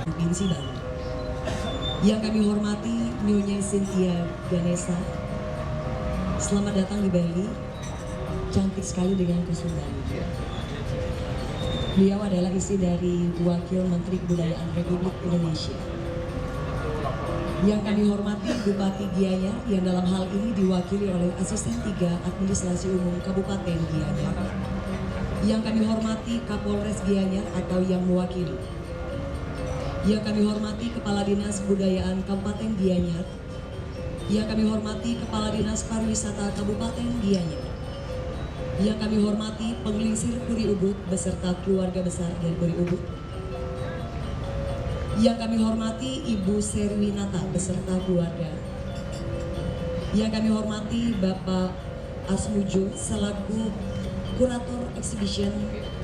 Provinsi Bali. Yang kami hormati Nyonya Cynthia Ganesha. Selamat datang di Bali. Cantik sekali dengan kesundan. Beliau adalah istri dari Wakil Menteri Kebudayaan Republik Indonesia. Yang kami hormati Bupati Gianyar yang dalam hal ini diwakili oleh Asisten 3 Administrasi Umum Kabupaten Gianyar. Yang kami hormati Kapolres Gianyar atau yang mewakili. Yang kami hormati Kepala Dinas Kebudayaan Kabupaten Gianyar. Yang kami hormati Kepala Dinas Pariwisata Kabupaten Gianyar. Yang kami hormati Penglingsir Puri Ubud beserta keluarga besar dari Puri Ubud. Yang kami hormati Ibu Serwinata beserta keluarga. Yang kami hormati Bapak Asmujo selaku Kurator Exhibition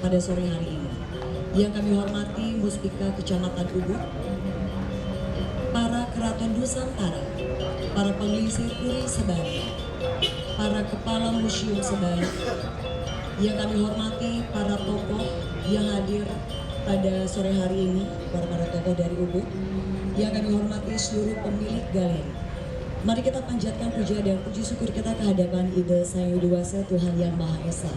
pada sore hari ini. Yang kami hormati Muspika Kecamatan Ubud, para Keraton Nusantara, para Penglingsir Puri Sebali, para Kepala Museum Sebali. Yang kami hormati para tokoh yang hadir pada sore hari ini, para tokoh dari Ubud. Yang kami hormati seluruh pemilik galeri. Mari kita panjatkan puja dan puji syukur kita kehadapan Ida Sang Hyang Widi Wasa Tuhan Yang Maha Esa.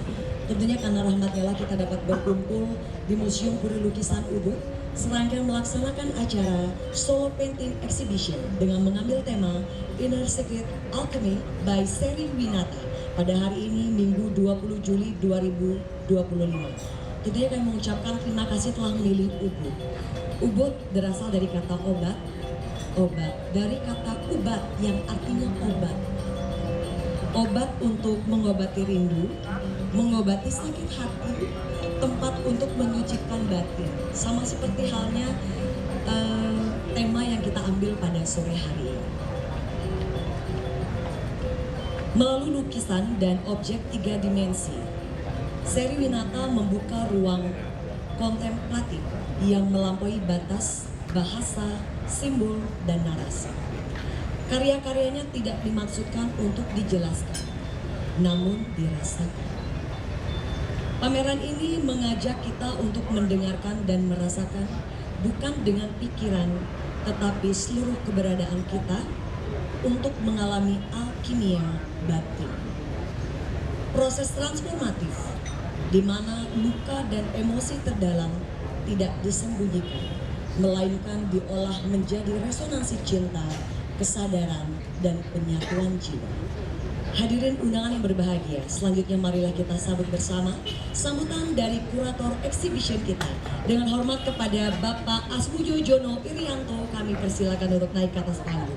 Tentunya karena rahmatnya lah kita dapat berkumpul di Museum Puri Lukisan Ubud serangkaian melaksanakan acara Solo Painting Exhibition dengan mengambil tema Inner Secret Alchemy by Seri Winata pada hari ini Minggu 20 Juli 2025. Tentunya kami mengucapkan terima kasih telah memilih Ubud. Ubud berasal dari kata obat, dari kata ubat yang artinya obat. Obat untuk mengobati rindu, mengobati sakit hati, tempat untuk menyucikan batin. Sama seperti halnya tema yang kita ambil pada sore hari ini. Melalui lukisan dan objek 3 dimensi, Seri Winata membuka ruang kontemplatif yang melampaui batas bahasa, simbol, dan narasi. Karya-karyanya tidak dimaksudkan untuk dijelaskan, namun dirasakan. Pameran ini mengajak kita untuk mendengarkan dan merasakan bukan dengan pikiran, tetapi seluruh keberadaan kita untuk mengalami alkimia batin. Proses transformatif di mana luka dan emosi terdalam tidak disembunyikan, melainkan diolah menjadi resonansi cinta, kesadaran, dan penyatuan jiwa. Hadirin undangan yang berbahagia, selanjutnya marilah kita sambut bersama sambutan dari kurator exhibition kita. Dengan hormat kepada Bapak Asmujo Jono Irianto, kami persilakan untuk naik ke atas panggung.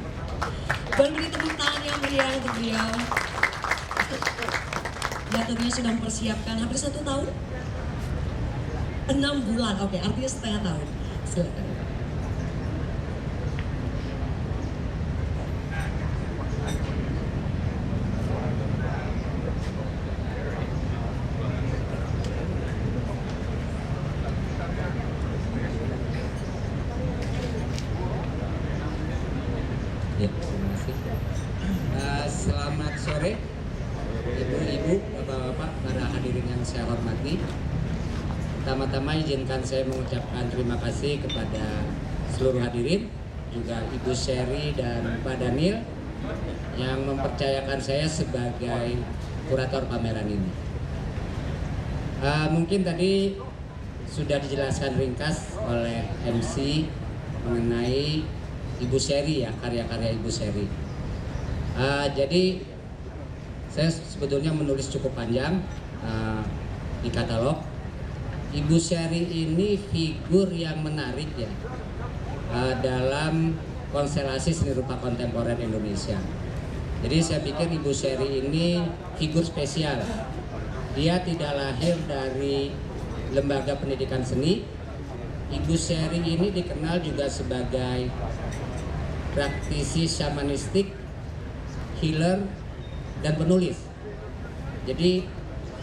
Boleh beri tepuk tangan yang meriah untuk beliau. Dan tentunya sudah mempersiapkan hampir 1 tahun, 6 bulan, oke, artinya setengah tahun. Silakan. Ya, terima kasih. Selamat sore, ibu-ibu, bapak-bapak, para hadirin yang saya hormati. Pertama-tama izinkan saya mengucapkan terima kasih kepada seluruh hadirin, juga Ibu Seri dan Pak Daniel yang mempercayakan saya sebagai kurator pameran ini. Mungkin tadi sudah dijelaskan ringkas oleh MC mengenai Ibu Seri ya, karya-karya Ibu Seri. Jadi saya sebetulnya menulis cukup panjang di katalog. Ibu Seri ini figur yang menarik ya dalam konstelasi seni rupa kontemporer Indonesia. Jadi saya pikir Ibu Seri ini figur spesial. Dia tidak lahir dari lembaga pendidikan seni. Ibu Seri ini dikenal juga sebagai praktisi shamanistik, healer, dan penulis. Jadi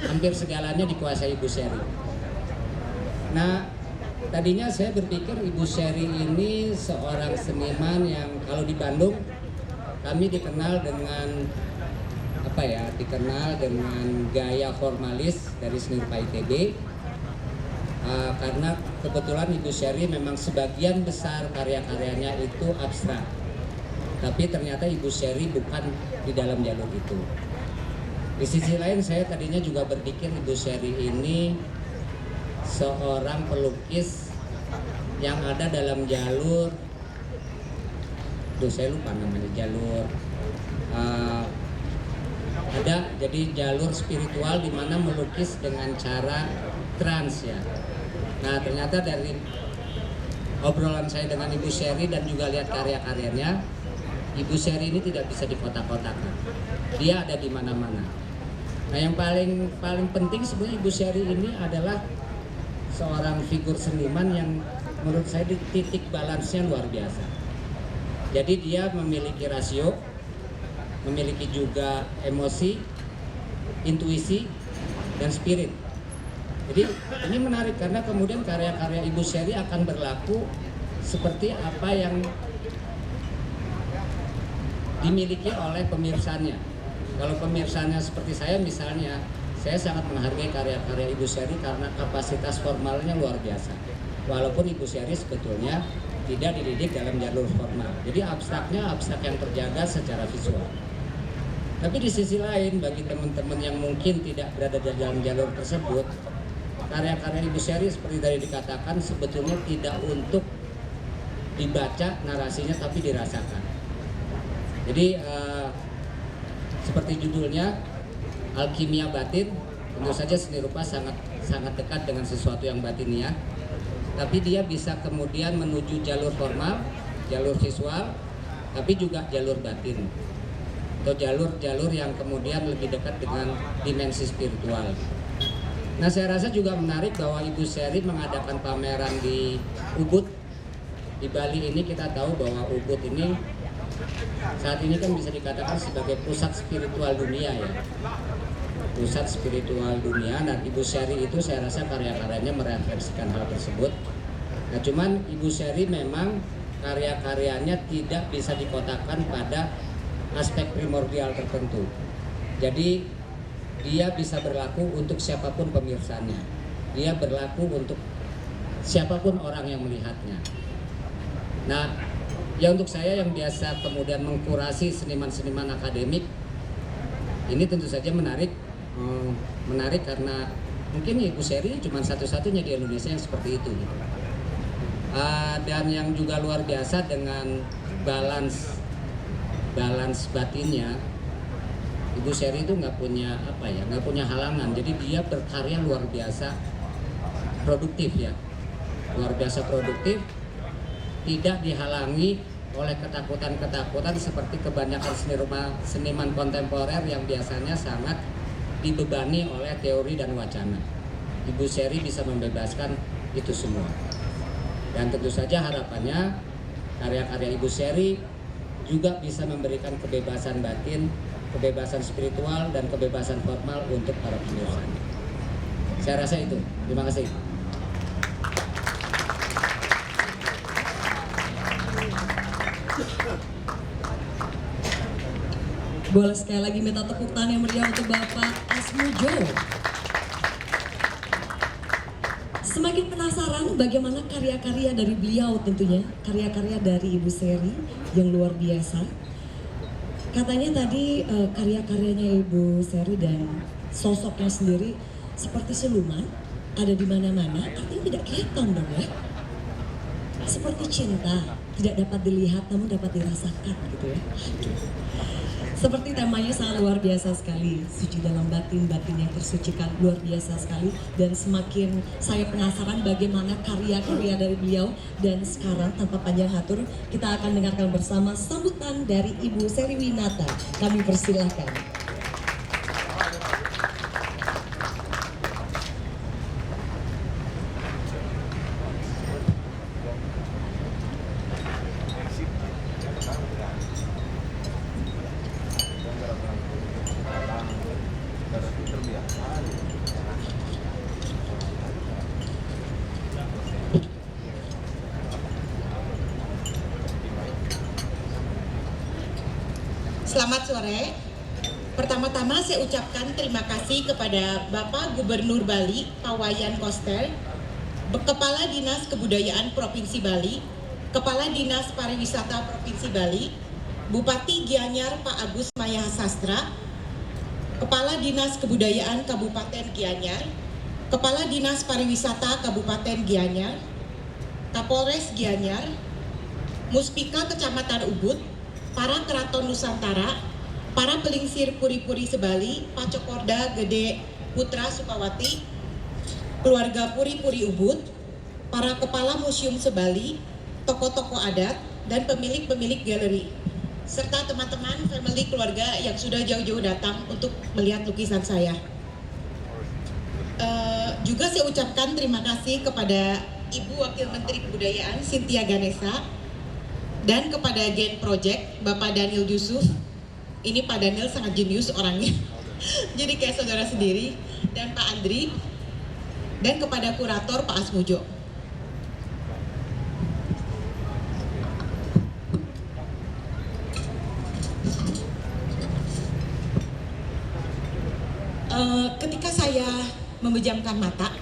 hampir segalanya dikuasai Ibu Seri. Nah, tadinya saya berpikir Ibu Seri ini seorang seniman yang kalau di Bandung kami dikenal dengan dikenal dengan gaya formalis dari seni rupa ITB. karena kebetulan Ibu Sherry memang sebagian besar karya-karyanya itu abstrak. Tapi ternyata Ibu Sherry bukan di dalam jalur itu. Di sisi lain saya tadinya juga berpikir Ibu Sherry ini seorang pelukis yang ada dalam jalur, saya lupa namanya, jalur ada jadi jalur spiritual di mana melukis dengan cara trans ya. Nah ternyata dari obrolan saya dengan Ibu Sherry dan juga lihat karya-karyanya, Ibu Sherry ini tidak bisa dikotak-kotakan. Dia ada di mana-mana. Nah yang paling penting sebenarnya Ibu Sherry ini adalah seorang figur seniman yang menurut saya di titik balansnya luar biasa. Jadi dia memiliki rasio, memiliki juga emosi, intuisi, dan spirit. Jadi ini menarik karena kemudian karya-karya Ibu Sherry akan berlaku seperti apa yang dimiliki oleh pemirsanya. Kalau pemirsanya seperti saya misalnya, saya sangat menghargai karya-karya Ibu Sherry karena kapasitas formalnya luar biasa. Walaupun Ibu Sherry sebetulnya tidak dididik dalam jalur formal. Jadi abstraknya abstrak yang terjaga secara visual. Tapi di sisi lain bagi teman-teman yang mungkin tidak berada di dalam jalur tersebut, karya-karya Ibu Sherry seperti tadi dikatakan sebetulnya tidak untuk dibaca narasinya tapi dirasakan. Jadi seperti judulnya Alkimia Batin, tentu saja seni rupa sangat dekat dengan sesuatu yang batiniah. Tapi dia bisa kemudian menuju jalur formal, jalur visual, tapi juga jalur batin atau jalur-jalur yang kemudian lebih dekat dengan dimensi spiritual. Nah saya rasa juga menarik bahwa Ibu Sherry mengadakan pameran di Ubud. Di Bali ini kita tahu bahwa Ubud ini saat ini kan bisa dikatakan sebagai pusat spiritual dunia ya. Pusat spiritual dunia, dan Ibu Sherry itu saya rasa karya-karyanya merefleksikan hal tersebut. Nah cuman Ibu Sherry memang karya-karyanya tidak bisa dikotakkan pada aspek primordial tertentu. Jadi dia bisa berlaku untuk siapapun pemirsanya. Dia berlaku untuk siapapun orang yang melihatnya. Nah ya untuk saya yang biasa kemudian mengkurasi seniman-seniman akademik, ini tentu saja menarik karena mungkin Ibu Sherry cuma satu-satunya di Indonesia yang seperti itu gitu. Dan yang juga luar biasa dengan balance batinnya, Ibu Sherry itu nggak punya halangan. Jadi dia berkarya luar biasa produktif ya, luar biasa produktif, tidak dihalangi oleh ketakutan-ketakutan seperti kebanyakan seniman kontemporer yang biasanya sangat dibebani oleh teori dan wacana. Ibu Sherry bisa membebaskan itu semua. Dan tentu saja harapannya karya-karya Ibu Sherry juga bisa memberikan kebebasan batin, kebebasan spiritual, dan kebebasan formal untuk para pemirsa. Saya rasa itu. Terima kasih. Boleh sekali lagi minta tepuk tangan yang meriah untuk Bapak Asmujo. Semakin penasaran bagaimana karya-karya dari beliau tentunya, karya-karya dari Ibu Sherry yang luar biasa. Katanya tadi karya-karyanya Ibu Sherry dan sosoknya sendiri seperti siluman, ada di mana-mana, artinya tidak kelihatan dong ya. Seperti cinta, tidak dapat dilihat namun dapat dirasakan gitu ya. Seperti temanya sangat luar biasa sekali, suci dalam batin, batin yang tersucikan, luar biasa sekali. Dan semakin saya penasaran bagaimana karya-karya dari beliau. Dan sekarang tanpa panjang hatur, kita akan dengarkan bersama sambutan dari Ibu Sherry Winata. Kami persilahkan. Selamat sore. Pertama-tama saya ucapkan terima kasih kepada Bapak Gubernur Bali, Pak Wayan Koster, Kepala Dinas Kebudayaan Provinsi Bali, Kepala Dinas Pariwisata Provinsi Bali, Bupati Gianyar Pak Agus Maya Sastra, Kepala Dinas Kebudayaan Kabupaten Gianyar, Kepala Dinas Pariwisata Kabupaten Gianyar, Kapolres Gianyar, Muspika Kecamatan Ubud, para Keraton Nusantara, para Pelingsir Puri-Puri Sebali, Pacokorda Gede Putra Sukawati, keluarga Puri-Puri Ubud, para Kepala Museum Sebali, tokoh-tokoh adat, dan pemilik-pemilik galeri, serta teman-teman family keluarga yang sudah jauh-jauh datang untuk melihat lukisan saya. Juga saya ucapkan terima kasih kepada Ibu Wakil Menteri Kebudayaan Cynthia Ganesa dan kepada Gen Project Bapak Daniel Yusuf. Ini Pak Daniel sangat jenius orangnya, jadi kayak saudara sendiri, dan Pak Andri, dan kepada kurator Pak Asmujo. Ketika saya memejamkan mata,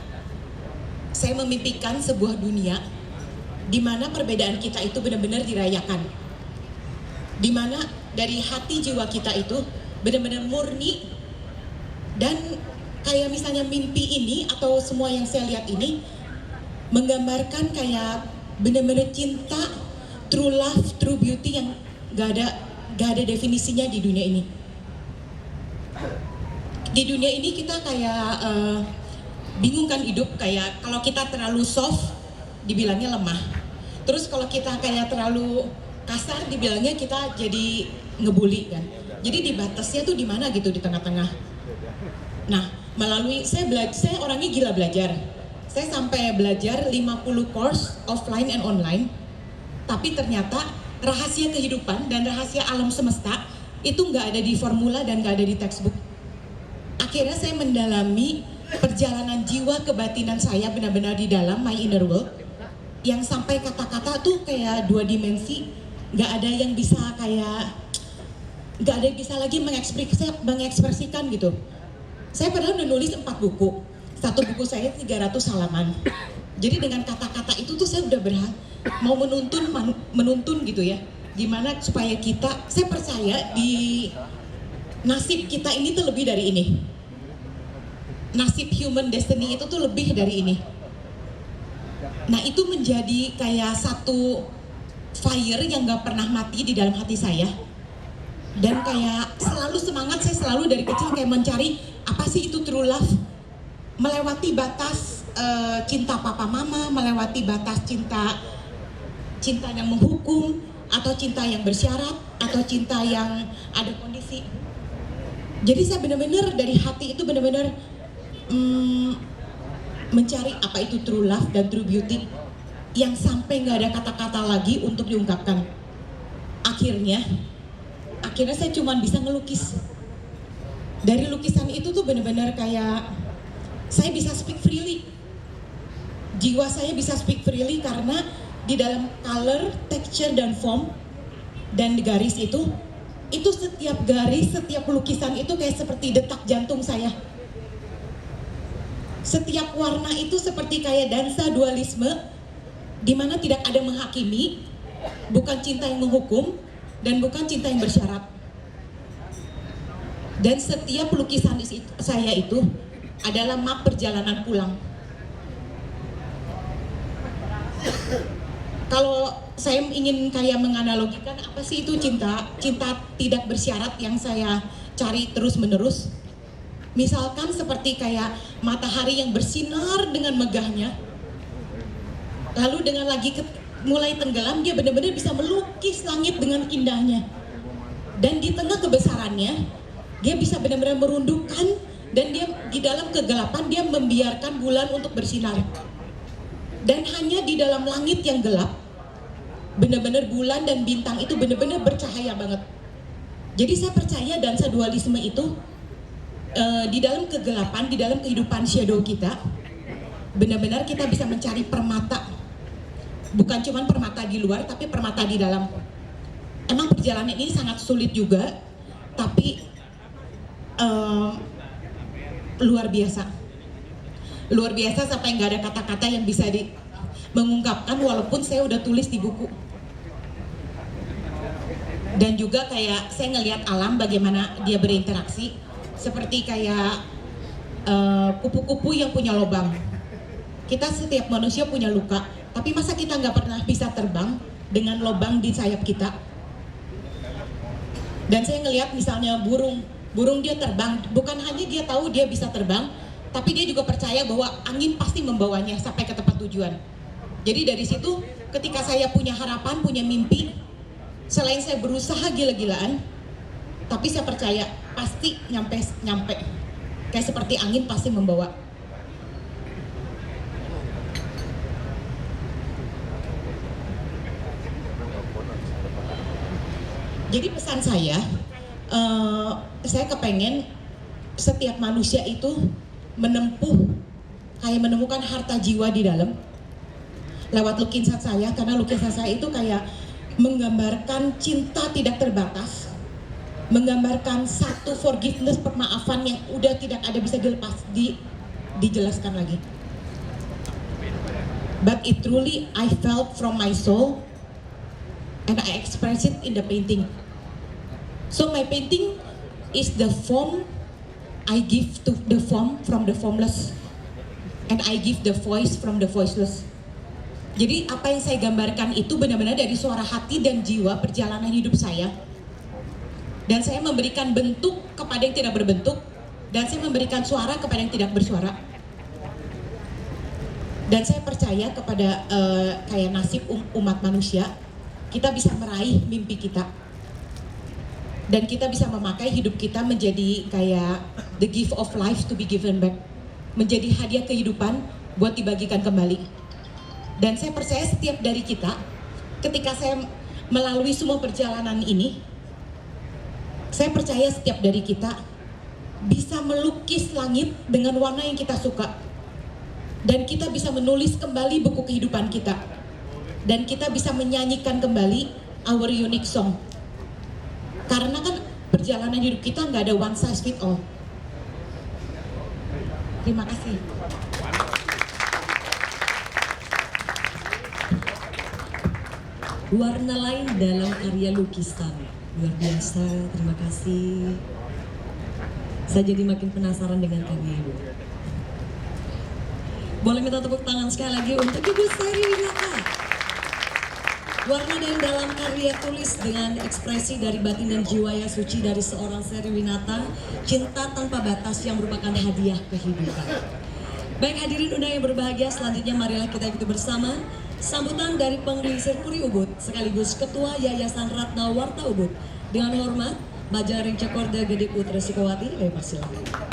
saya memimpikan sebuah dunia di mana perbedaan kita itu benar-benar dirayakan, di mana dari hati jiwa kita itu benar-benar murni, dan kayak misalnya mimpi ini atau semua yang saya lihat ini menggambarkan kayak benar-benar cinta, true love, true beauty yang gak ada definisinya di dunia ini. Di dunia ini kita kayak bingung kan hidup, kayak kalau kita terlalu soft dibilangnya lemah, terus kalau kita kayak terlalu kasar dibilangnya kita jadi ngebully kan. Jadi di batasnya tuh di mana gitu, di tengah-tengah. Nah, melalui saya orangnya gila belajar. Saya sampai belajar 50 course offline and online. Tapi ternyata rahasia kehidupan dan rahasia alam semesta itu nggak ada di formula dan nggak ada di textbook. Akhirnya saya mendalami perjalanan jiwa kebatinan saya benar-benar di dalam my inner world, yang sampai kata-kata tuh kayak dua dimensi, nggak ada yang bisa lagi mengekspresikan gitu. Saya padahal udah nulis 4 buku, satu buku saya 300 halaman. Jadi dengan kata-kata itu tuh saya udah mau menuntun gitu ya, gimana supaya saya percaya di nasib kita ini tuh lebih dari ini. Nasib human destiny itu tuh lebih dari ini. Nah, itu menjadi kayak satu fire yang gak pernah mati di dalam hati saya. Dan kayak selalu semangat, saya selalu dari kecil kayak mencari apa sih itu true love. Melewati batas cinta papa mama, melewati batas cinta yang menghukum, atau cinta yang bersyarat, atau cinta yang ada kondisi. Jadi saya benar-benar dari hati itu benar-benar mencari apa itu true love dan true beauty yang sampai nggak ada kata-kata lagi untuk diungkapkan. Akhirnya saya cuma bisa ngelukis. Dari lukisan itu tuh benar-benar kayak saya bisa speak freely. Jiwa saya bisa speak freely karena di dalam color, texture, dan form dan garis itu setiap garis, setiap lukisan itu kayak seperti detak jantung saya. Setiap warna itu seperti kayak dansa dualisme, di mana tidak ada menghakimi, bukan cinta yang menghukum, dan bukan cinta yang bersyarat. Dan setiap lukisan saya itu adalah map perjalanan pulang. Kalau saya ingin kayak menganalogikan apa sih itu cinta tidak bersyarat yang saya cari terus-menerus. Misalkan seperti kayak matahari yang bersinar dengan megahnya, lalu dengan mulai tenggelam, dia benar-benar bisa melukis langit dengan indahnya. Dan di tengah kebesarannya, dia bisa benar-benar merundukkan, dan dia di dalam kegelapan dia membiarkan bulan untuk bersinar. Dan hanya di dalam langit yang gelap, benar-benar bulan dan bintang itu benar-benar bercahaya banget. Jadi saya percaya dansa dualisme itu di dalam kegelapan, di dalam kehidupan shadow kita, benar-benar kita bisa mencari permata. Bukan cuma permata di luar, tapi permata di dalam. Emang perjalanan ini sangat sulit juga, tapi luar biasa. luar biasa sampai nggak ada kata-kata yang bisa mengungkapkan walaupun saya udah tulis di buku. Dan juga kayak saya ngelihat alam bagaimana dia berinteraksi, seperti kayak kupu-kupu yang punya lubang. Kita setiap manusia punya luka, tapi masa kita nggak pernah bisa terbang dengan lubang di sayap kita? Dan saya ngelihat misalnya burung dia terbang, bukan hanya dia tahu dia bisa terbang, tapi dia juga percaya bahwa angin pasti membawanya sampai ke tempat tujuan. Jadi dari situ ketika saya punya harapan, punya mimpi, selain saya berusaha gila-gilaan, tapi saya percaya pasti nyampe. Kayak seperti angin pasti membawa. Jadi pesan saya kepengen setiap manusia itu menemukan harta jiwa di dalam lewat lukisan saya, karena lukisan saya itu kayak menggambarkan cinta tidak terbatas, menggambarkan satu forgiveness, permaafan yang udah tidak ada bisa dijelaskan lagi. But it truly I felt from my soul and I express it in the painting. So my painting is the form I give to the form from the formless, and I give the voice from the voiceless. Jadi apa yang saya gambarkan itu benar-benar dari suara hati dan jiwa perjalanan hidup saya. Dan saya memberikan bentuk kepada yang tidak berbentuk, dan saya memberikan suara kepada yang tidak bersuara. Dan saya percaya kepada kayak nasib umat manusia, kita bisa meraih mimpi kita. Dan kita bisa memakai hidup kita menjadi kayak the gift of life to be given back. Menjadi hadiah kehidupan buat dibagikan kembali. Dan saya percaya setiap dari kita, ketika saya melalui semua perjalanan ini, saya percaya setiap dari kita bisa melukis langit dengan warna yang kita suka. Dan kita bisa menulis kembali buku kehidupan kita. Dan kita bisa menyanyikan kembali our unique song. Karena kan perjalanan hidup kita nggak ada one size fit all. Terima kasih. Warna lain dalam karya lukisan. Luar biasa, terima kasih. Saya jadi makin penasaran dengan karya Ibu. Boleh minta tepuk tangan sekali lagi untuk Ibu Seri Winata. Warna dan dalam karya tulis dengan ekspresi dari batin dan jiwa yang suci dari seorang Seri Winata, cinta tanpa batas yang merupakan hadiah kehidupan. Baik hadirin undang yang berbahagia, selanjutnya marilah kita ikuti bersama sambutan dari Pengelisir Puri Ubud sekaligus Ketua Yayasan Ratna Warta Ubud. Dengan hormat, Majalah Ring Cakorda Gede Putra Sikawati, persilakan.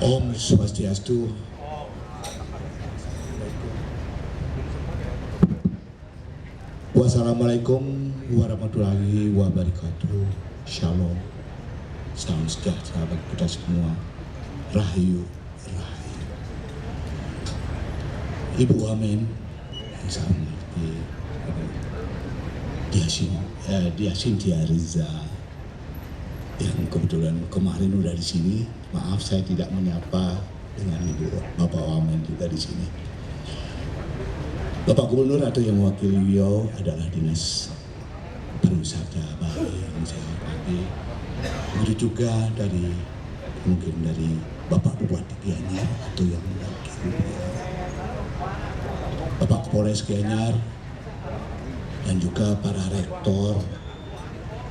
Om Swastiastu. Wassalamualaikum warahmatullahi wabarakatuh. Shalom. Salam sejahtera bagi kita semua. Rahayu, rahayu. Ibu Amin, yang saya mengerti, Dia Cynthia Riza, yang kebetulan kemarin udah di sini. Maaf saya tidak menyapa dengan Ibu Bapak Wamen juga di sini. Bapak Gubernur atau yang mewakili beliau adalah Dinas Pariwisata Bali yang saya hormati. Begitu juga mungkin dari Bapak Bupati Gianyar atau yang mewakili beliau, Bapak Kapolres Gianyar, dan juga para rektor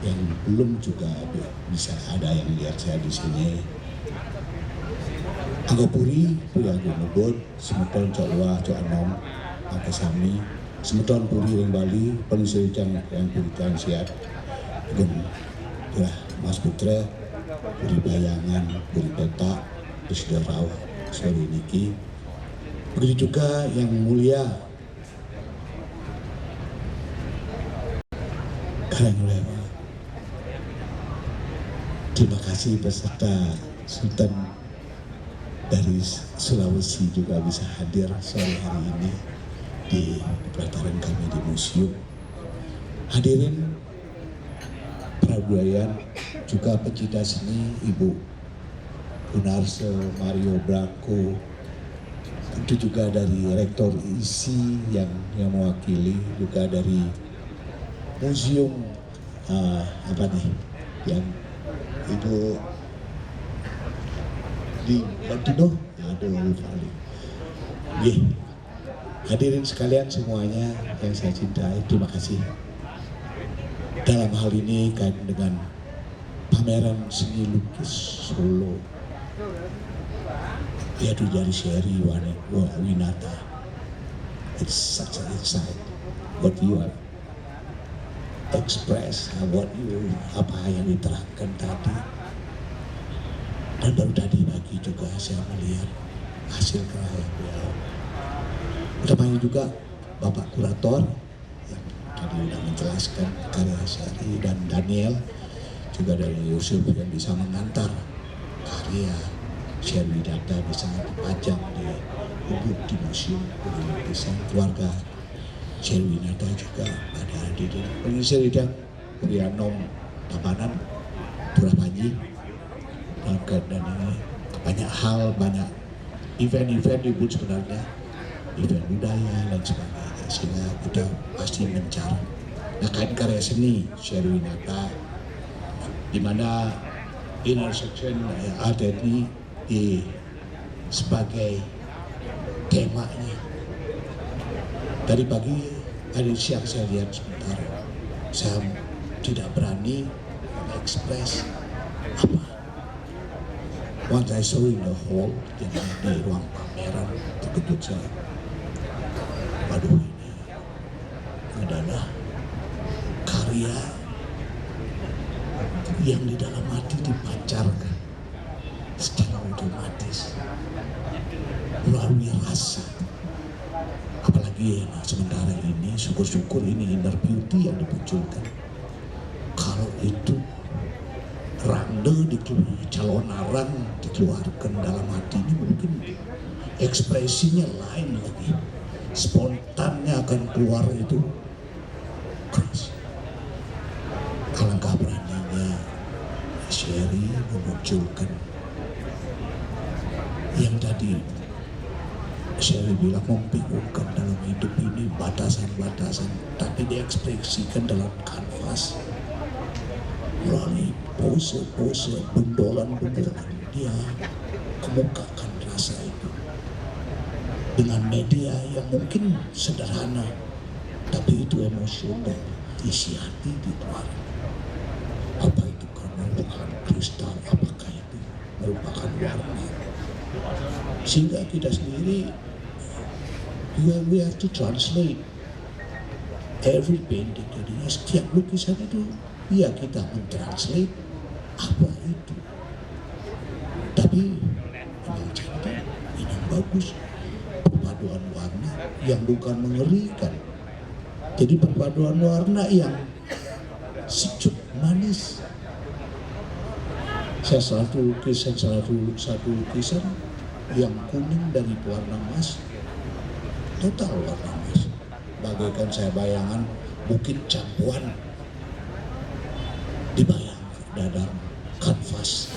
yang belum juga bisa ada yang lihat saya di sini. Anggapuri, Pria Gunubud, Semeton, Cok Wah, Cok Anom, Angkasami, semeton puri ring Bali penisirijan yang berikan siap dengan Mas Putra beri bayangan, beri peta sudah tahu sore niki. Begitu juga yang mulia Karanglewa. Terima kasih beserta Sultan dari Sulawesi juga bisa hadir sore hari ini di pelataran kami di museum. Hadirin Prabudayan, juga pecinta seni Ibu Gunarso, Mario Branco, tentu juga dari Rektor ISI yang mewakili, juga dari museum yang Ibu di Bantuno, hadirin sekalian semuanya yang saya cintai, terima kasih. Dalam hal ini kait dengan pameran seni lukis Solo, yaitu dari seri Winata. It's such an insight what you have express, apa yang diterangkan tadi. Dan baru tadi pagi juga saya melihat hasil karya beliau. Utamanya juga Bapak Kurator yang tadi sudah menjelaskan karya seri, dan Daniel juga dari Yusuf yang bisa mengantar karya Sherwi Data bisa dipajang di Ubud di museum lukisan keluarga Sherwi Data juga pada hadirin pengisiridan Prianom Tabanan Purapanji dan ini banyak hal, banyak event-event di Ubud sebenarnya, event budaya dan sebagainya, sehingga kita pasti mencari. Nah, kain karya seni Sherwi Data di mana intersection ada di sebagai temanya. Dari pagi hari siang saya lihat sebentar, saya tidak berani ekspres apa. Once I saw in the hall, di ruang pameran, terkejut saya. Waduh, ini adalah karya yang di dalam hati dipancarkan secara otomatis melalui rasa. Apalagi sementara ini syukur-syukur ini inner beauty yang dimunculkan. Kalau itu rande calon arang dikeluarkan dalam hati ini, mungkin ekspresinya lain lagi, spontannya akan keluar itu keras. Alangkah beraninya Sherry memunculkan yang tadi Sherry bilang membingungkan dalam hidup ini, batasan-batasan, tapi diekspresikan dalam kanvas melalui pose-pose, bendolan-bendolan. Dia kemukakan rasa itu dengan media yang mungkin sederhana, tapi itu emosional, isi hati di luar. Apa itu karena merupakan kristal, apakah itu merupakan warna, sehingga kita sendiri we have to translate every painting. Jadi setiap lukisan itu ya kita mentranslate apa itu. Tapi yang cantik, yang bagus, perpaduan warna yang bukan mengerikan. Jadi perpaduan warna yang sejuk, manis. Saya satu lukisan yang kuning dari warna emas, total warna emas. Bagaikan saya bayangan bukit campuan dibayang dalam kanvas.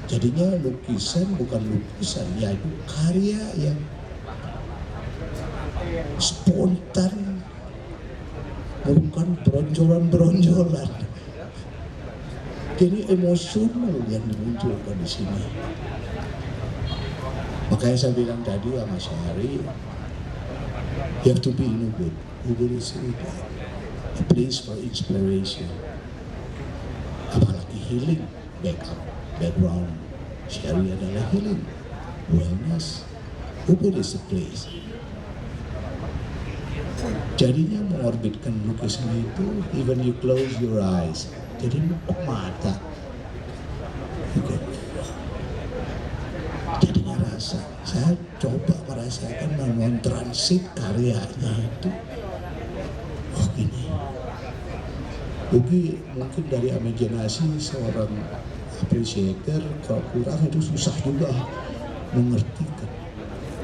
Jadinya lukisan bukan lukisan, yaitu karya yang spontan, bukan beronjolan-beronjolan. Jadi emosional yang dimunculkan di sini. Makanya saya bilang tadi sama Syahri, you have to be in Ubud. Ubud is a place for inspiration. Apalagi healing, background Syahri adalah healing, wellness. Ubud is a place Jadinya mengorbitkan lukisan itu, even you close your eyes, jadi nutup mata. Gitu. Jadinya rasa, saya coba merasakan mengontransit karyanya itu. Oh gini, Ugi mungkin dari imajinasi seorang appreciator, kalau kurang itu susah juga mengertikan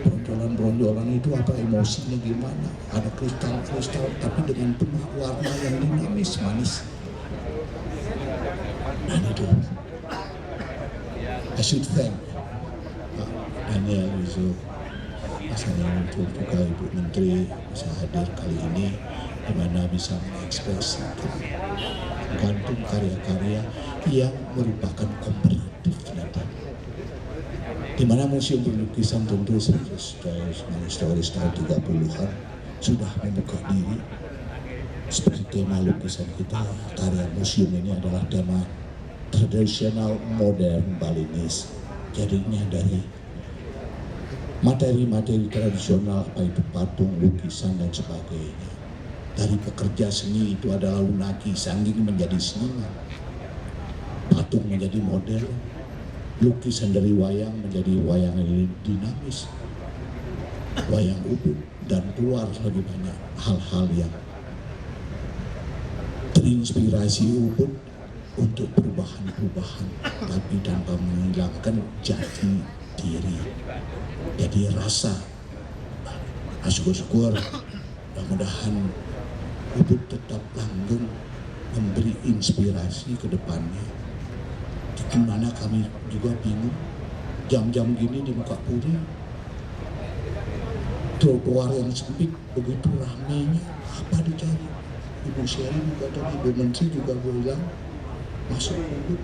bronjolan-bronjolan itu apa, emosinya gimana, ada kristal-kristal tapi dengan penuh warna yang dinamis, manis. Dan itu I should thank Pak Daniel Yusuf, saya untuk juga Ibu Menteri bisa hadir kali ini, di mana bisa mengekspresikan gantung karya-karya yang merupakan komparatif ternyata. Di mana Museum Lukisan tentu historis tahun 30-an sudah membuka diri. Seperti tema lukisan kita, karya museum ini adalah tema tradisional modern Balinese. Jadinya dari materi-materi tradisional, apa itu patung, lukisan dan sebagainya. Dari pekerja seni itu adalah lunaki, sangging menjadi seniman, patung menjadi model, lukisan dari wayang menjadi wayang yang dinamis, wayang ubud, dan keluar lebih banyak hal-hal yang terinspirasi ubud untuk perubahan-perubahan, tapi tanpa menghilangkan jati diri. Jadi rasa, syukur-syukur, mudah-mudahan ubud tetap langgeng memberi inspirasi ke depannya. Di mana kami juga bingung, jam-jam gini di muka Puri, trotoar yang sempit begitu ramenya, apa dicari? Ibu Sherry juga tadi, Ibu Menteri juga bilang,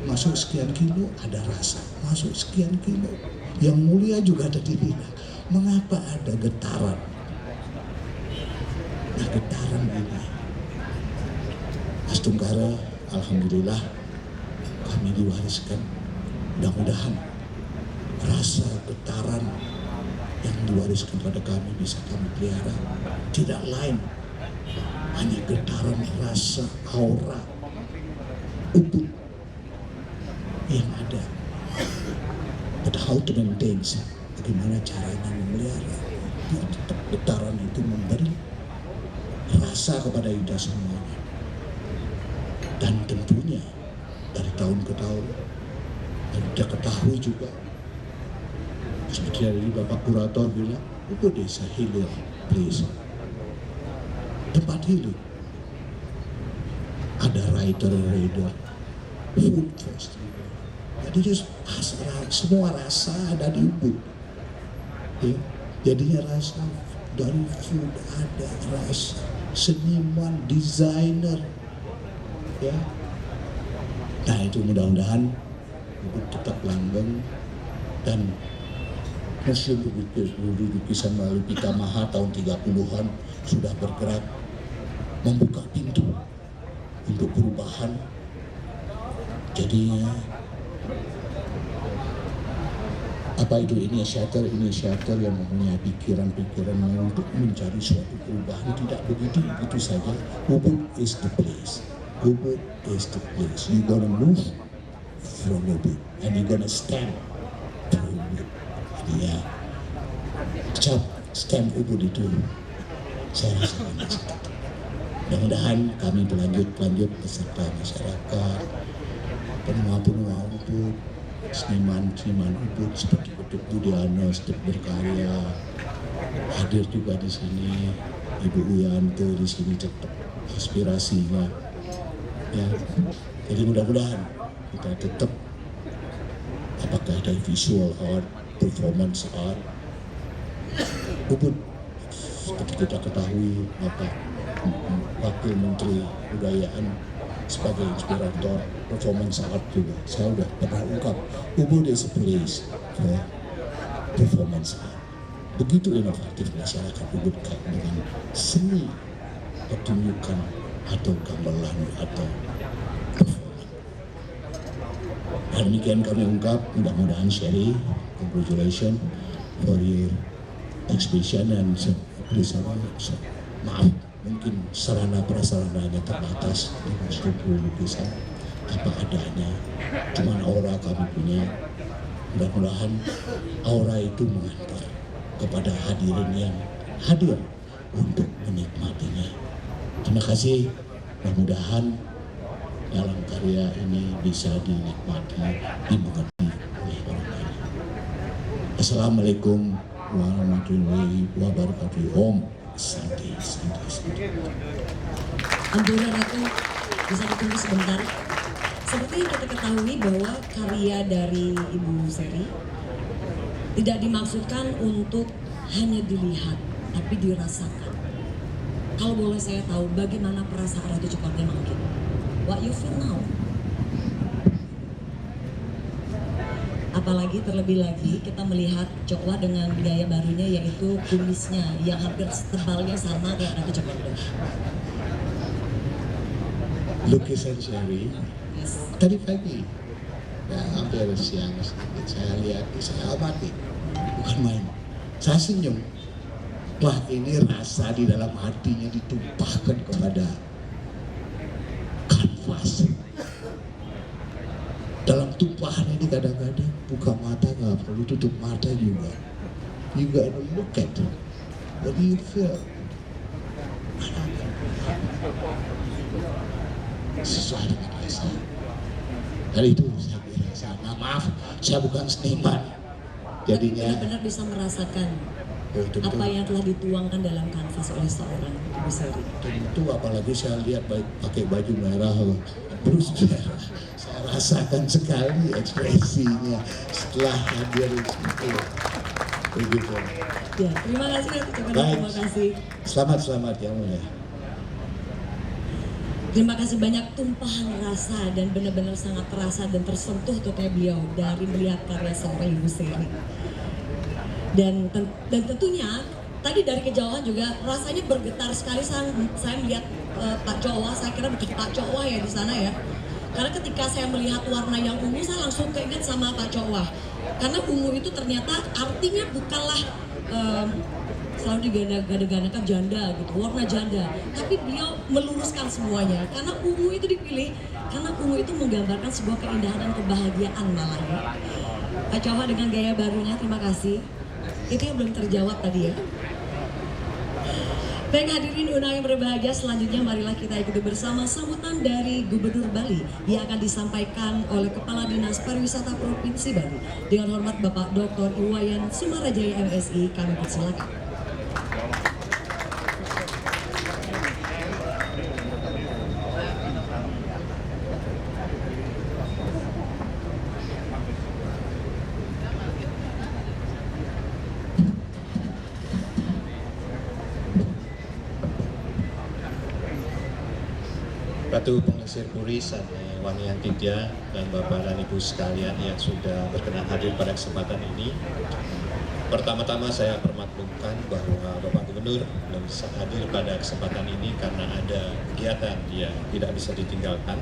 masuk sekian kilo ada rasa, masuk sekian kilo. Yang mulia juga tadi bilang, mengapa ada getaran? Nah getaran ini, Mas Tunggara, alhamdulillah kami diwariskan. Mudah-mudahan rasa getaran yang diwariskan pada kami bisa kami pelihara. Tidak lain, hanya getaran rasa aura ubud yang ada. But how to maintain, bagaimana caranya memelihara biar tetap getaran itu memberi rasa kepada kita semuanya. Dan tentunya dari tahun ke tahun, dan kita ketahui juga, seperti dari Bapak Kurator bilang, itu desa hilir, please. Tempat healing. Ada rider, food festival. Jadi semua rasa ada di ubud. Ya, jadinya rasa dari food ada, rasa seniman, desainer. Ya. Nah itu mudah-mudahan ubud tetap langgeng dan Museum Lukisan melalui Pitamaha tahun 30-an sudah bergerak membuka pintu untuk perubahan. Jadinya apa itu inisiator yang mempunyai pikiran-pikiran untuk mencari suatu perubahan, tidak begitu saja. Ubud is the place. Ubud is the place. You gonna move from Ubud and you gonna stand from Ubud. Ya, cap stand ubud itu saya rasakan di situ. Mudah-mudahan kami berlanjut beserta masyarakat, pengusaha ubud, seniman ubud seperti Ketut Budiano, Step Berkarya, hadir juga di sini, Ibu Uyanto di sini tetap aspirasinya. Ya, jadi mudah-mudahan kita tetap, apakah dari visual art, performance art, ubud seperti kita ketahui Bapak Wakil Menteri Kebudayaan sebagai inspirator performance art juga. Saya sudah pernah ungkap, ubud is a place for performance art. Begitu inovatif masyarakat ubud dengan seni pertunjukan atau gamelan atau performance. Dan demikian kami ungkap, mudah-mudahan Sherry, congratulations for your exhibition, and maaf mungkin sarana prasarananya terbatas dengan 20 lukisan apa adanya, cuman aura kami punya. Mudah-mudahan aura itu mengantar kepada hadirin yang hadir untuk menikmatinya. Terima kasih, mudah-mudahan dalam karya ini bisa dinikmati, dimengerti oleh orang lain. Assalamualaikum warahmatullahi wabarakatuh. Om Santi, Santi, Santi. Ambunan Ratu, bisa ditunggu sebentar. Seperti yang kita ketahui bahwa karya dari Ibu Seri tidak dimaksudkan untuk hanya dilihat, tapi dirasakan. Kalau boleh saya tahu, bagaimana perasaan Ratu Cokorda mungkin? What you feel now? Apalagi terlebih lagi kita melihat Cokwa dengan gaya barunya, yaitu kumisnya yang hampir tebalnya sama kayak Ratu Cokorda. Lukisan Seri Yes. tadi pagi, ya hampir siang sedikit saya lihat, saya amati, bukan main. Saya senyum. Wah, ini rasa di dalam hatinya ditumpahkan kepada kanvas. Dalam tumpahan ini kadang-kadang buka mata, nggak perlu tutup mata juga. You gotta look at it. What do you feel? Sesuai dengan rasa. Dari itu saya merasa, maaf, saya bukan seniman. Jadinya Benar-benar bisa merasakan itu apa yang telah dituangkan dalam kanvas oleh seorang Ibu Seri. tentu, apalagi saya lihat pakai baju merah, terus merah. Saya rasakan sekali ekspresinya setelah hadir itu. Begitu. Ya, terima kasih Ratu Cokorda, Baik. terima kasih. Selamat ya mulia. Terima kasih banyak, tumpahan rasa dan benar-benar sangat terasa dan tersentuh tuh kayak beliau dari melihat karya seorang Ibu Seri. Dan tentunya tadi dari kejauhan juga rasanya bergetar sekali saya melihat Pak Cokwa. Saya kira bukan Pak Cokwa ya di sana ya. Karena ketika saya melihat warna yang ungu, saya langsung keinget sama Pak Cokwa. Karena ungu itu ternyata artinya bukanlah selalu digadang-gadangkan janda gitu, warna janda. Tapi beliau meluruskan semuanya. Karena ungu itu dipilih, karena ungu itu menggambarkan sebuah keindahan dan kebahagiaan malah ya. Pak Cokwa dengan gaya barunya, terima kasih. Itu yang belum terjawab tadi ya. Baik hadirin undangan yang berbahagia, selanjutnya marilah kita ikuti bersama sambutan dari Gubernur Bali yang akan disampaikan oleh Kepala Dinas Pariwisata Provinsi Bali. Dengan hormat Bapak Dr. Iwayan Sumarajaya MSI, kami persilakan. Ratu Pengisir Puri, Wangi Antidya, dan Bapak dan Ibu sekalian yang sudah berkenan hadir pada kesempatan ini. Pertama-tama saya permaklumkan bahwa Bapak Gubernur belum bisa hadir pada kesempatan ini karena ada kegiatan yang tidak bisa ditinggalkan.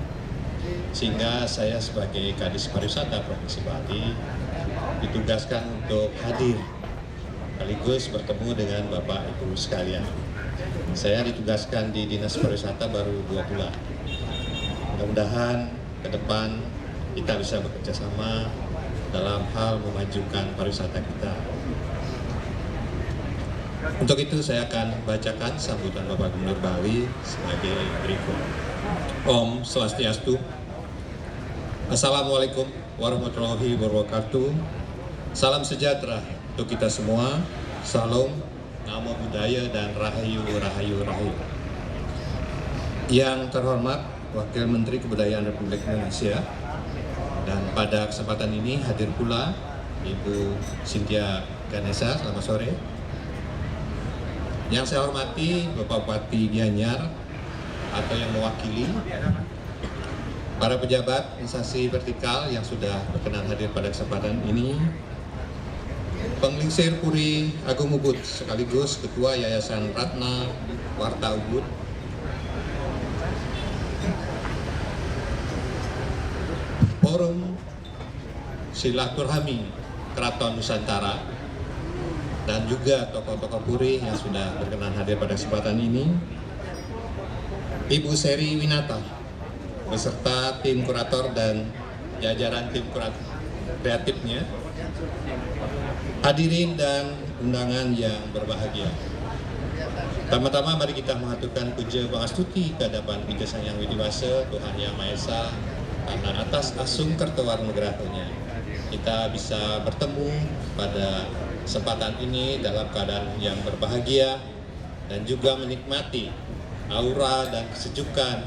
Sehingga saya sebagai Kadis Pariwisata Provinsi Bali ditugaskan untuk hadir sekaligus bertemu dengan Bapak Ibu sekalian. Saya ditugaskan di Dinas Pariwisata baru 2 bulan. Mudah-mudahan ke depan kita bisa bekerja sama dalam hal memajukan pariwisata kita. Untuk itu saya akan bacakan sambutan Bapak Gubernur Bali sebagai berikut. Om Swastiastu. Assalamualaikum warahmatullahi wabarakatuh. Salam sejahtera untuk kita semua. Salam, Namo Buddhaya, dan Rahayu Rahayu Rahayu. Yang terhormat Wakil Menteri Kebudayaan Republik Indonesia, dan pada kesempatan ini hadir pula Ibu Cynthia Ganesha, selamat sore. Yang saya hormati Bapak Bupati Gianyar atau yang mewakili, para pejabat instansi vertikal yang sudah berkenan hadir pada kesempatan ini, Penglingsir Puri Agung Ubud sekaligus Ketua Yayasan Ratna Warta Ubud, Forum Silaturahmi Keraton Nusantara, dan juga tokoh-tokoh Puri yang sudah berkenan hadir pada kesempatan ini, Ibu Seri Winata beserta tim kurator dan jajaran tim kreatifnya, hadirin dan undangan yang berbahagia. Pertama-tama mari kita mengaturkan puja pangastuti kehadapan Ija Sang Hyang Widi Wasa, Tuhan Yang Maha Esa, karena atas asung kertawarna grahonya kita bisa bertemu pada kesempatan ini dalam keadaan yang berbahagia dan juga menikmati aura dan kesejukan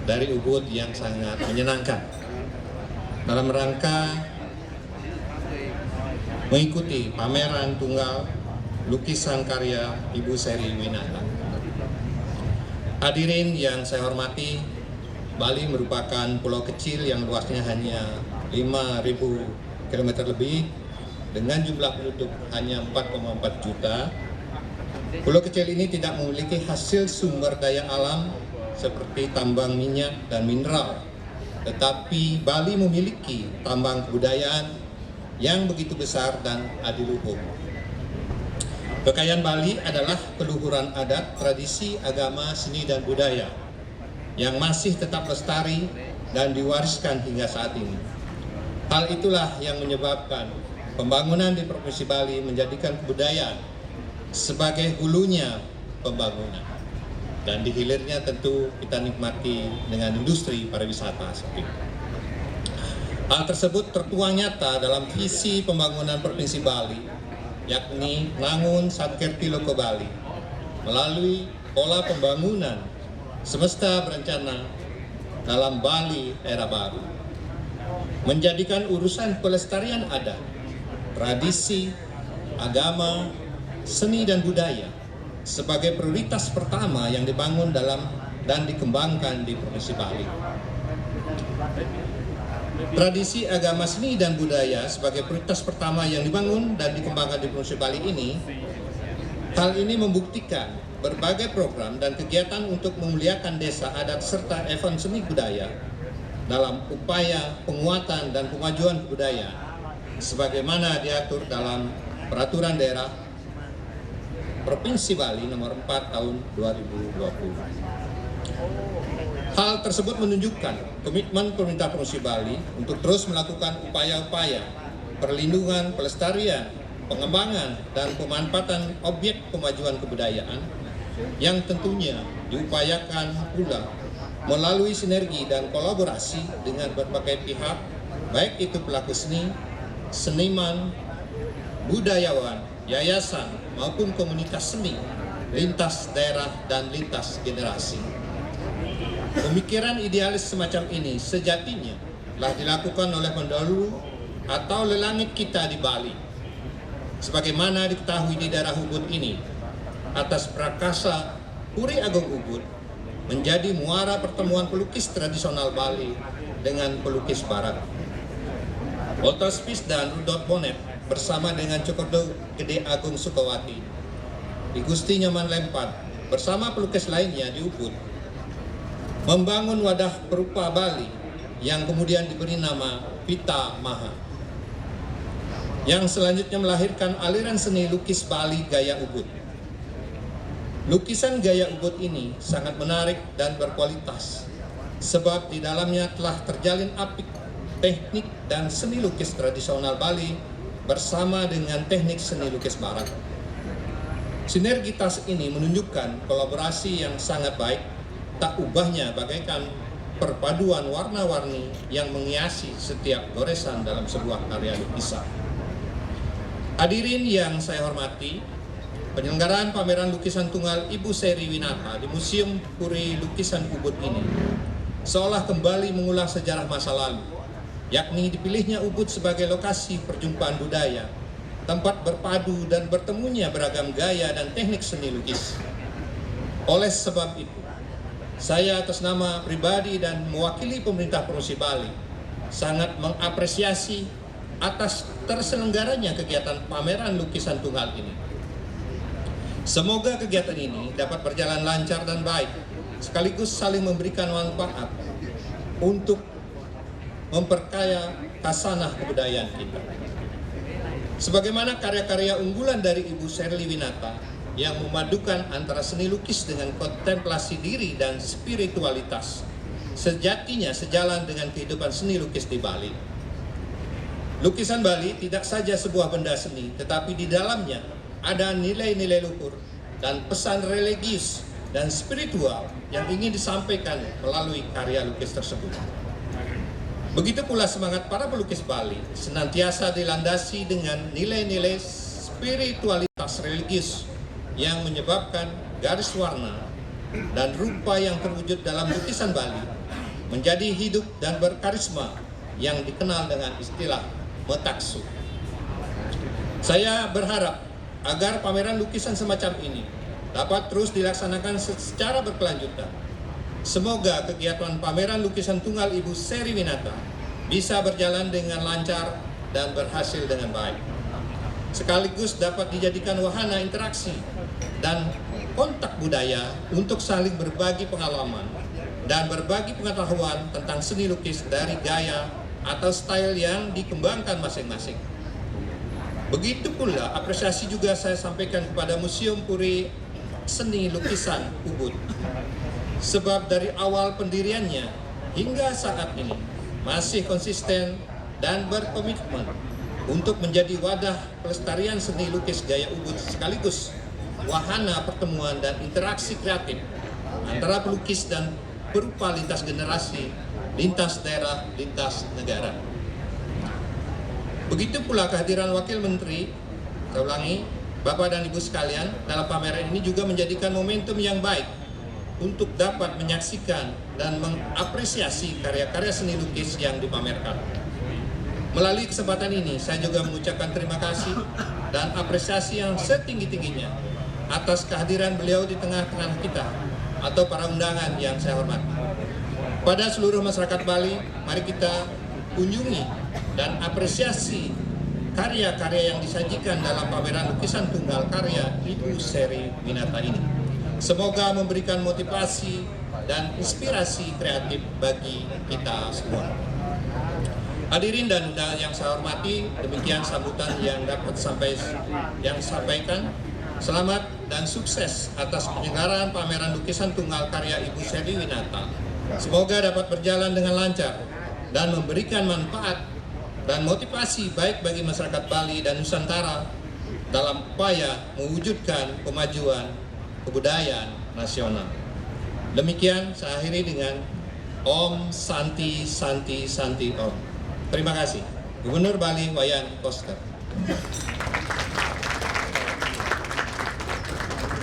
dari Ubud yang sangat menyenangkan dalam rangka mengikuti pameran tunggal lukisan karya Ibu Seri Winata. Hadirin yang saya hormati, Bali merupakan pulau kecil yang luasnya hanya 5.000 km lebih dengan jumlah penduduk hanya 4,4 juta. Pulau kecil ini tidak memiliki hasil sumber daya alam seperti tambang minyak dan mineral, tetapi Bali memiliki tambang kebudayaan yang begitu besar dan adiluhung. Kekayaan Bali adalah keluhuran adat, tradisi, agama, seni, dan budaya yang masih tetap lestari dan diwariskan hingga saat ini. Hal itulah yang menyebabkan pembangunan di Provinsi Bali menjadikan kebudayaan sebagai hulunya pembangunan. Dan di hilirnya tentu kita nikmati dengan industri pariwisata seperti itu. Hal tersebut tertuang nyata dalam visi pembangunan Provinsi Bali, yakni Nangun Satkirti Loko Bali, melalui pola pembangunan semesta berencana dalam Bali era baru, menjadikan urusan pelestarian adat, tradisi, agama, seni dan budaya sebagai prioritas pertama yang dibangun dalam dan dikembangkan di Provinsi Bali. Tradisi agama, seni dan budaya sebagai prioritas pertama yang dibangun dan dikembangkan di Provinsi Bali ini, hal ini membuktikan berbagai program dan kegiatan untuk memuliakan desa adat serta event seni budaya dalam upaya penguatan dan pemajuan kebudayaan sebagaimana diatur dalam Peraturan Daerah Provinsi Bali Nomor 4 Tahun 2020. Hal tersebut menunjukkan komitmen pemerintah Provinsi Bali untuk terus melakukan upaya-upaya perlindungan, pelestarian, pengembangan, dan pemanfaatan objek pemajuan kebudayaan yang tentunya diupayakan pula melalui sinergi dan kolaborasi dengan berbagai pihak, baik itu pelaku seni, seniman, budayawan, yayasan, maupun komunitas seni, lintas daerah dan lintas generasi. Pemikiran idealis semacam ini sejatinya telah dilakukan oleh pendahulu atau lelangit kita di Bali. Sebagaimana diketahui di daerah Ubud ini, atas prakasa Puri Agung Ubud menjadi muara pertemuan pelukis tradisional Bali dengan pelukis barat. Walter Spies dan Rudolf Bonnet bersama dengan Cokordo Gede Agung Sukawati, di Gusti Nyoman Lempat bersama pelukis lainnya di Ubud membangun wadah perupa Bali yang kemudian diberi nama Pita Maha, yang selanjutnya melahirkan aliran seni lukis Bali gaya Ubud. Lukisan gaya Ubud ini sangat menarik dan berkualitas sebab di dalamnya telah terjalin apik teknik dan seni lukis tradisional Bali bersama dengan teknik seni lukis barat. Sinergitas ini menunjukkan kolaborasi yang sangat baik, tak ubahnya bagaikan perpaduan warna-warni yang menghiasi setiap goresan dalam sebuah karya lukisan. Hadirin yang saya hormati, penyelenggaraan pameran lukisan tunggal Ibu Seri Winata di Museum Puri Lukisan Ubud ini seolah kembali mengulang sejarah masa lalu, yakni dipilihnya Ubud sebagai lokasi perjumpaan budaya, tempat berpadu dan bertemunya beragam gaya dan teknik seni lukis. Oleh sebab itu, saya atas nama pribadi dan mewakili pemerintah Provinsi Bali sangat mengapresiasi atas terselenggaranya kegiatan pameran lukisan tunggal ini. Semoga kegiatan ini dapat berjalan lancar dan baik, sekaligus saling memberikan manfaat untuk memperkaya khasanah kebudayaan kita. Sebagaimana karya-karya unggulan dari Ibu Seri Winata yang memadukan antara seni lukis dengan kontemplasi diri dan spiritualitas. Sejatinya sejalan dengan kehidupan seni lukis di Bali. Lukisan Bali tidak saja sebuah benda seni, tetapi di dalamnya ada nilai-nilai luhur dan pesan religius dan spiritual yang ingin disampaikan melalui karya lukis tersebut. Begitu pula semangat para pelukis Bali senantiasa dilandasi dengan nilai-nilai spiritualitas religius yang menyebabkan garis warna dan rupa yang terwujud dalam lukisan Bali menjadi hidup dan berkarisma yang dikenal dengan istilah motaksu. Saya berharap agar pameran lukisan semacam ini dapat terus dilaksanakan secara berkelanjutan. Semoga kegiatan pameran lukisan tunggal Ibu Seri Winata bisa berjalan dengan lancar dan berhasil dengan baik. Sekaligus dapat dijadikan wahana interaksi dan kontak budaya untuk saling berbagi pengalaman dan berbagi pengetahuan tentang seni lukis dari gaya atau style yang dikembangkan masing-masing. Begitu pula apresiasi juga saya sampaikan kepada Museum Puri Seni Lukisan Ubud. Sebab dari awal pendiriannya hingga saat ini masih konsisten dan berkomitmen untuk menjadi wadah pelestarian seni lukis gaya Ubud sekaligus wahana pertemuan dan interaksi kreatif antara pelukis dan berupa lintas generasi, lintas daerah, lintas negara. Begitu pula kehadiran Wakil Menteri, saya ulangi, Bapak dan Ibu sekalian, dalam pameran ini juga menjadikan momentum yang baik untuk dapat menyaksikan dan mengapresiasi karya-karya seni lukis yang dipamerkan. Melalui kesempatan ini, saya juga mengucapkan terima kasih dan apresiasi yang setinggi-tingginya atas kehadiran beliau di tengah-tengah kita atau para undangan yang saya hormati. Pada seluruh masyarakat Bali, mari kita kunjungi dan apresiasi karya-karya yang disajikan dalam pameran lukisan tunggal karya Ibu Seri Winata ini. Semoga memberikan motivasi dan inspirasi kreatif bagi kita semua. Hadirin dan undangan yang saya hormati, demikian sambutan yang dapat sampaikan. Selamat dan sukses atas penyelenggaraan pameran lukisan tunggal karya Ibu Seri Winata. Semoga dapat berjalan dengan lancar dan memberikan manfaat dan motivasi baik bagi masyarakat Bali dan Nusantara dalam upaya mewujudkan kemajuan kebudayaan nasional. Demikian saya akhiri dengan Om Santi Santi Santi Om. Terima kasih. Gubernur Bali Wayan Koster.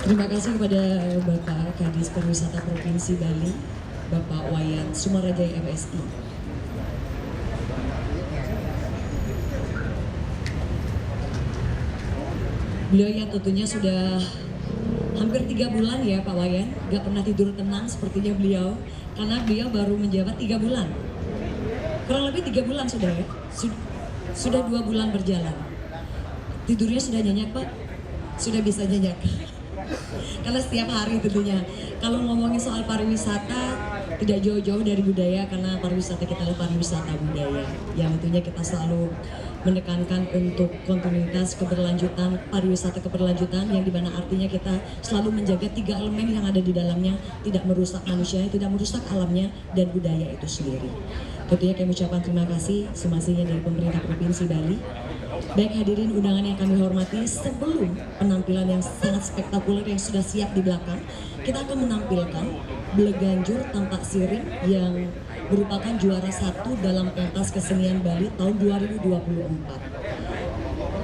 Terima kasih kepada Bapak Kadis Pariwisata Provinsi Bali, Bapak Wayan Sumarajaya MSI. Beliau yang tentunya sudah hampir 3 bulan ya Pak Wayan, gak pernah tidur tenang sepertinya beliau, karena beliau baru menjabat 3 bulan. Kurang lebih 3 bulan sudah ya, sudah 2 bulan berjalan. Tidurnya sudah nyenyak Pak? Sudah bisa nyenyak. Karena setiap hari tentunya, kalau ngomongin soal pariwisata, tidak jauh-jauh dari budaya, karena pariwisata kita adalah pariwisata budaya. Yang tentunya kita selalu menekankan untuk kontinuitas keberlanjutan, pariwisata keberlanjutan, yang dimana artinya kita selalu menjaga 3 elemen yang ada di dalamnya, tidak merusak manusia, tidak merusak alamnya, dan budaya itu sendiri. Tentunya kami ucapkan terima kasih semestinya dari pemerintah Provinsi Bali. Baik hadirin undangan yang kami hormati, sebelum penampilan yang sangat spektakuler yang sudah siap di belakang, kita akan menampilkan Bleganjur Tampak Siring yang merupakan juara 1 dalam pentas kesenian Bali tahun 2024.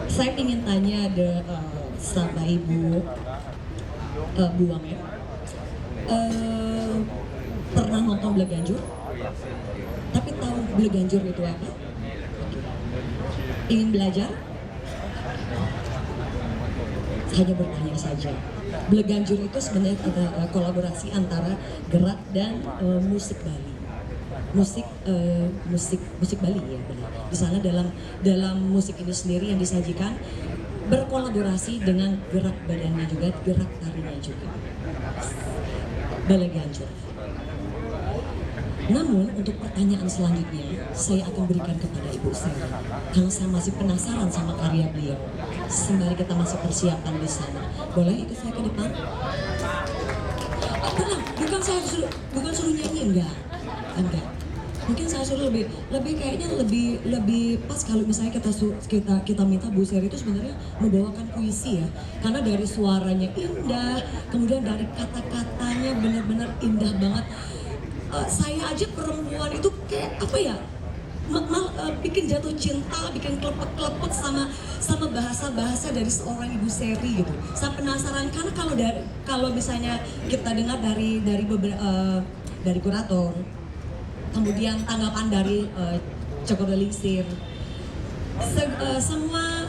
Saya ingin tanya sama Ibu Bu Wamen, pernah nonton Bleganjur? Tapi tahu Bleganjur itu apa? Ingin belajar? Hanya bertanya saja. Bleganjur itu sebenarnya kolaborasi antara gerak dan musik Bali. Musik Bali ya benar. Di sana dalam musik ini sendiri yang disajikan berkolaborasi dengan gerak badannya juga, gerak tarinya juga. Bleganjur. Namun untuk pertanyaan selanjutnya saya akan berikan kepada Ibu Seri karena saya masih penasaran sama karya beliau. Sembari kita masih persiapan di sana, boleh ikut saya ke depan? Tenang, bukan suruh nyanyi, enggak. Mungkin saya suruh lebih kayaknya lebih pas kalau misalnya kita minta Bu Seri itu sebenarnya membawakan puisi ya, karena dari suaranya indah, kemudian dari kata-katanya benar-benar indah banget. Saya aja perempuan itu kayak apa ya, bikin jatuh cinta, bikin klepek-klepek sama bahasa-bahasa dari seorang Ibu Seri gitu. Saya penasaran karena kalau misalnya kita dengar dari dari kurator, kemudian tanggapan dari Cokorelingsir, semua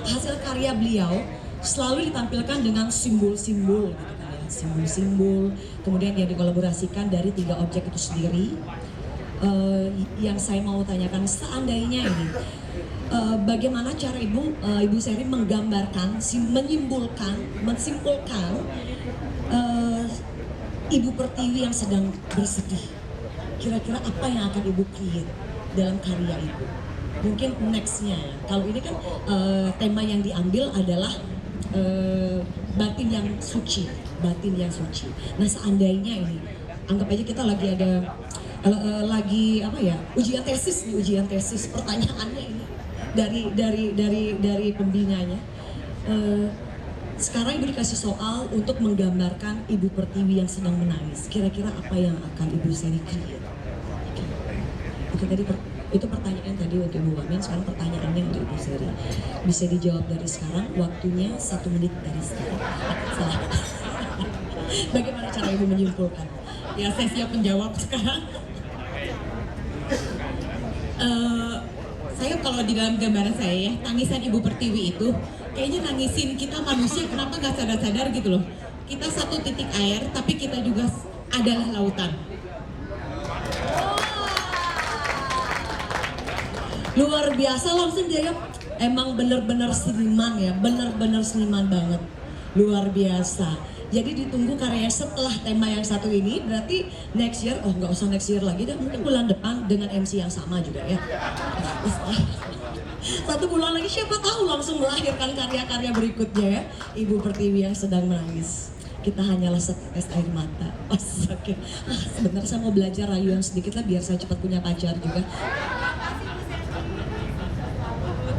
hasil karya beliau selalu ditampilkan dengan simbol-simbol gitu kan ya, simbol-simbol, kemudian yang dikolaborasikan dari 3 objek itu sendiri. Yang saya mau tanyakan seandainya ini, bagaimana cara Ibu Seri menggambarkan, menyimpulkan Ibu Pertiwi yang sedang bersedih. Kira-kira apa yang akan Ibu create dalam karya Ibu? Mungkin nextnya ya. Kalau ini kan tema yang diambil adalah batin yang suci. Nah seandainya ini, anggap aja kita lagi ada ujian tesis pertanyaannya ini dari pembinanya. Sekarang Ibu dikasih soal untuk menggambarkan Ibu Pertiwi yang sedang menangis. Kira-kira apa yang akan Ibu Seri create? Oke, itu pertanyaan tadi untuk Ibu Wamen. Sekarang pertanyaannya untuk Ibu Seri. Bisa dijawab dari sekarang, waktunya 1 menit dari sekarang. Salah. Bagaimana cara Ibu menyimpulkan? Ya saya siap menjawab sekarang. Saya kalau di dalam gambaran saya ya, tangisan Ibu Pertiwi itu kayaknya nangisin kita manusia, kenapa nggak sadar-sadar gitu loh. Kita satu titik air, tapi kita juga adalah lautan. Luar biasa, langsung dia emang bener-bener seniman ya, bener-bener seniman banget, luar biasa. Jadi ditunggu karya setelah tema yang satu ini, berarti next year, nggak usah next year lagi deh, mungkin bulan depan dengan MC yang sama juga ya. 1 bulan lagi siapa tahu langsung melahirkan karya-karya berikutnya ya, Ibu Pertiwi yang sedang menangis. Kita hanyalah setetes air mata. Oke. Sebentar saya mau belajar rayuan sedikit lah biar saya cepat punya pacar juga.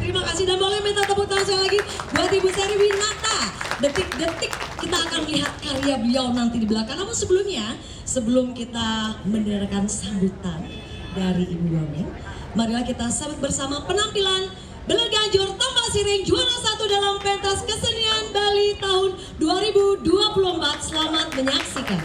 Terima kasih dan boleh minta tepuk tangan sekali lagi buat Ibu Seri Winata. Detik-detik kita akan lihat karya beliau nanti di belakang. Namun sebelumnya, sebelum kita mendengarkan sambutan dari Ibu Wamen, marilah kita sambut bersama penampilan Beler Ganjur Tombak Siring juara 1 dalam pentas kesenian Bali tahun 2024. Selamat menyaksikan.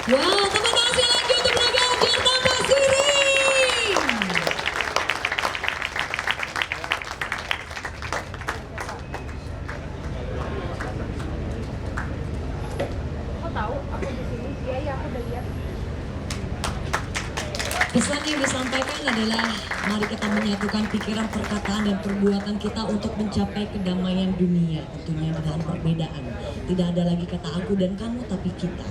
Wow, tepuk tangan sekali lagi untuk Braga Jakarta Siring. Pesan yang disampaikan adalah mari kita menyatukan pikiran, perkataan, dan perbuatan kita untuk mencapai kedamaian dunia, tentunya dengan perbedaan. Tidak ada lagi kata aku dan kamu, tapi kita.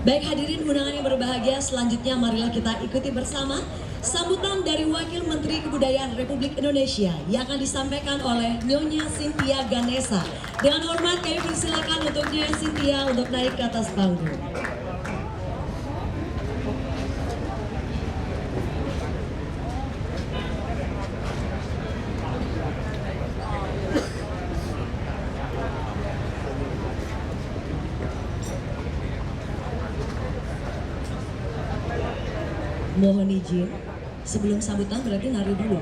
Baik hadirin undangan yang berbahagia, selanjutnya marilah kita ikuti bersama sambutan dari Wakil Menteri Kebudayaan Republik Indonesia yang akan disampaikan oleh Nyonya Cynthia Ganesa. Dengan hormat kami persilakan untuk Nyonya Cynthia untuk naik ke atas panggung. Mohon izin, sebelum sambutan berarti nari dulu.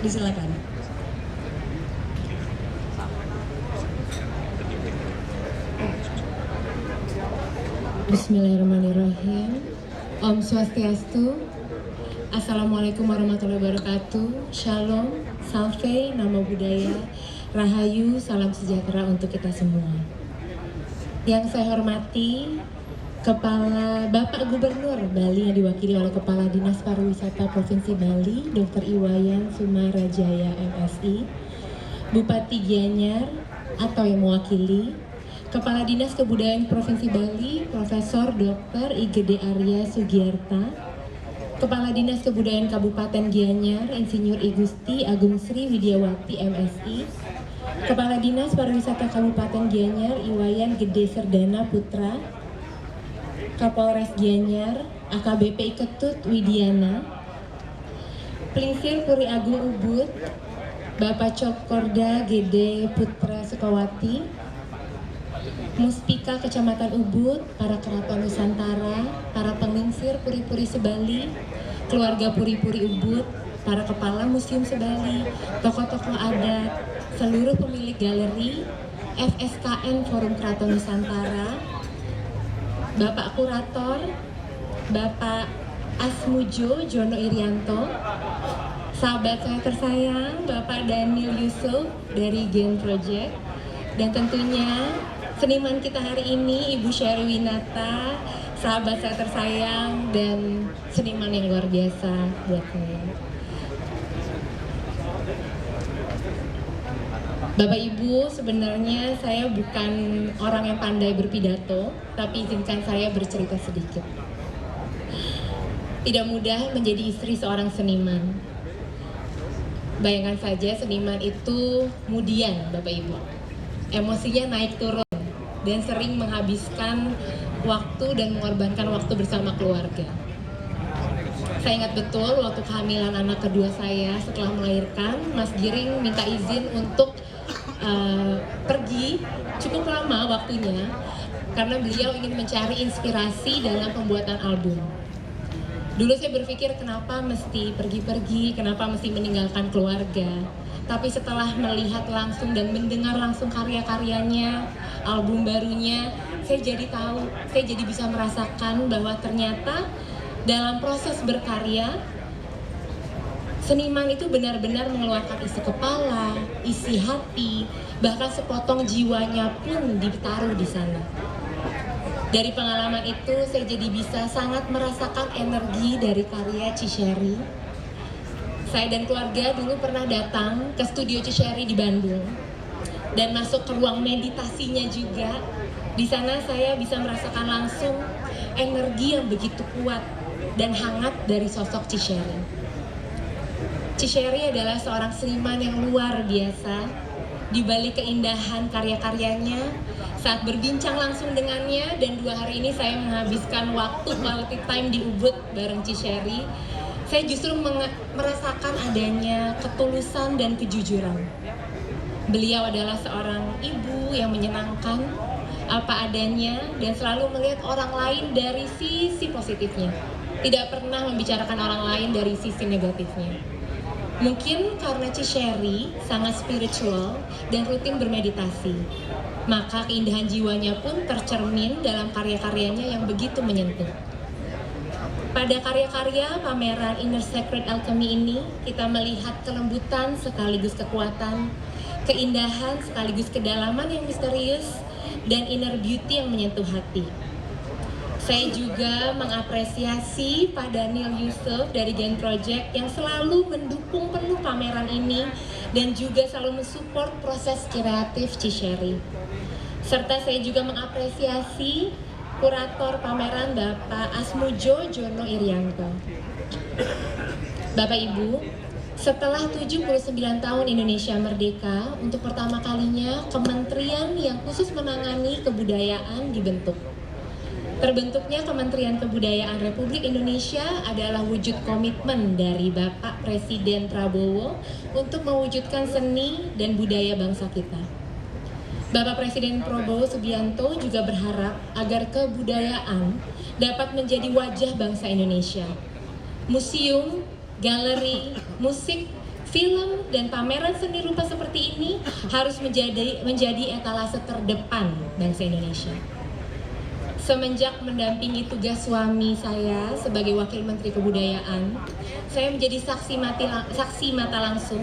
Disilakan. Bismillahirrahmanirrahim. Om Swastiastu. Assalamualaikum warahmatullahi wabarakatuh. Shalom, Salve, Namo Buddhaya, Rahayu, salam sejahtera untuk kita semua. Yang saya hormati Kepala Bapak Gubernur Bali yang diwakili oleh Kepala Dinas Pariwisata Provinsi Bali, Dr. Iwayan Sumarajaya MSI, Bupati Gianyar atau yang mewakili, Kepala Dinas Kebudayaan Provinsi Bali, Profesor Dr. IGD Arya Sugiyarta, Kepala Dinas Kebudayaan Kabupaten Gianyar, Insinyur Igusti Agung Sri Widiawati MSI, Kepala Dinas Pariwisata Kabupaten Gianyar, Iwayan Gede Serdana Putra, Kapolres Gianyar, AKBP Ketut Widiana, Plingsir Puri Agung Ubud, Bapak Cokorda Gede Putra Sukawati, Muspika Kecamatan Ubud, para keraton Nusantara, para penglingsir Puri-Puri Sebali, keluarga Puri-Puri Ubud, para kepala Museum Sebali, tokoh-tokoh adat, seluruh pemilik galeri, FSKN Forum Keraton Nusantara, Bapak Kurator, Bapak Asmujo Jono Irianto, sahabat saya tersayang Bapak Daniel Yusuf dari Gen Project, dan tentunya seniman kita hari ini Ibu Sherry Winata, sahabat saya tersayang dan seniman yang luar biasa buat saya. Bapak Ibu, sebenarnya saya bukan orang yang pandai berpidato, tapi izinkan saya bercerita sedikit. Tidak mudah menjadi istri seorang seniman. Bayangkan saja seniman itu kemudian Bapak Ibu. Emosinya naik turun dan sering menghabiskan waktu dan mengorbankan waktu bersama keluarga. Saya ingat betul waktu kehamilan anak kedua saya setelah melahirkan, Mas Giring minta izin untuk pergi cukup lama waktunya karena beliau ingin mencari inspirasi dalam pembuatan album. Dulu saya berpikir kenapa mesti pergi-pergi, kenapa mesti meninggalkan keluarga. Tapi setelah melihat langsung dan mendengar langsung karya-karyanya, album barunya, saya jadi tahu, saya jadi bisa merasakan bahwa ternyata dalam proses berkarya, seniman itu benar-benar mengeluarkan isi kepala, isi hati, bahkan sepotong jiwanya pun ditaruh di sana. Dari pengalaman itu, saya jadi bisa sangat merasakan energi dari karya Cisherry. Saya dan keluarga dulu pernah datang ke studio Cisherry di Bandung dan masuk ke ruang meditasinya juga. Di sana saya bisa merasakan langsung energi yang begitu kuat dan hangat dari sosok Cisherry. Cishery adalah seorang seniman yang luar biasa. Di balik keindahan karya-karyanya, saat berbincang langsung dengannya, dan 2 hari ini saya menghabiskan waktu quality time di Ubud bareng Cishery, saya justru merasakan adanya ketulusan dan kejujuran. Beliau adalah seorang ibu yang menyenangkan, apa adanya, dan selalu melihat orang lain dari sisi positifnya. Tidak pernah membicarakan orang lain dari sisi negatifnya. Mungkin karena Cishery sangat spiritual dan rutin bermeditasi, maka keindahan jiwanya pun tercermin dalam karya-karyanya yang begitu menyentuh. Pada karya-karya pameran Inner Sacred Alchemy ini, kita melihat kelembutan sekaligus kekuatan, keindahan sekaligus kedalaman yang misterius, dan inner beauty yang menyentuh hati. Saya juga mengapresiasi Pak Daniel Yusuf dari Gen Project yang selalu mendukung penuh pameran ini dan juga selalu mensupport proses kreatif Cishery. Serta saya juga mengapresiasi kurator pameran Bapak Asmujo Jono Irianto. Bapak Ibu, setelah 79 tahun Indonesia merdeka, untuk pertama kalinya kementerian yang khusus menangani kebudayaan dibentuk. Terbentuknya Kementerian Kebudayaan Republik Indonesia adalah wujud komitmen dari Bapak Presiden Prabowo untuk mewujudkan seni dan budaya bangsa kita. Bapak Presiden Prabowo Subianto juga berharap agar kebudayaan dapat menjadi wajah bangsa Indonesia. Museum, galeri, musik, film, dan pameran seni rupa seperti ini harus menjadi etalase terdepan bangsa Indonesia. Semenjak mendampingi tugas suami saya sebagai Wakil Menteri Kebudayaan, saya menjadi saksi mata langsung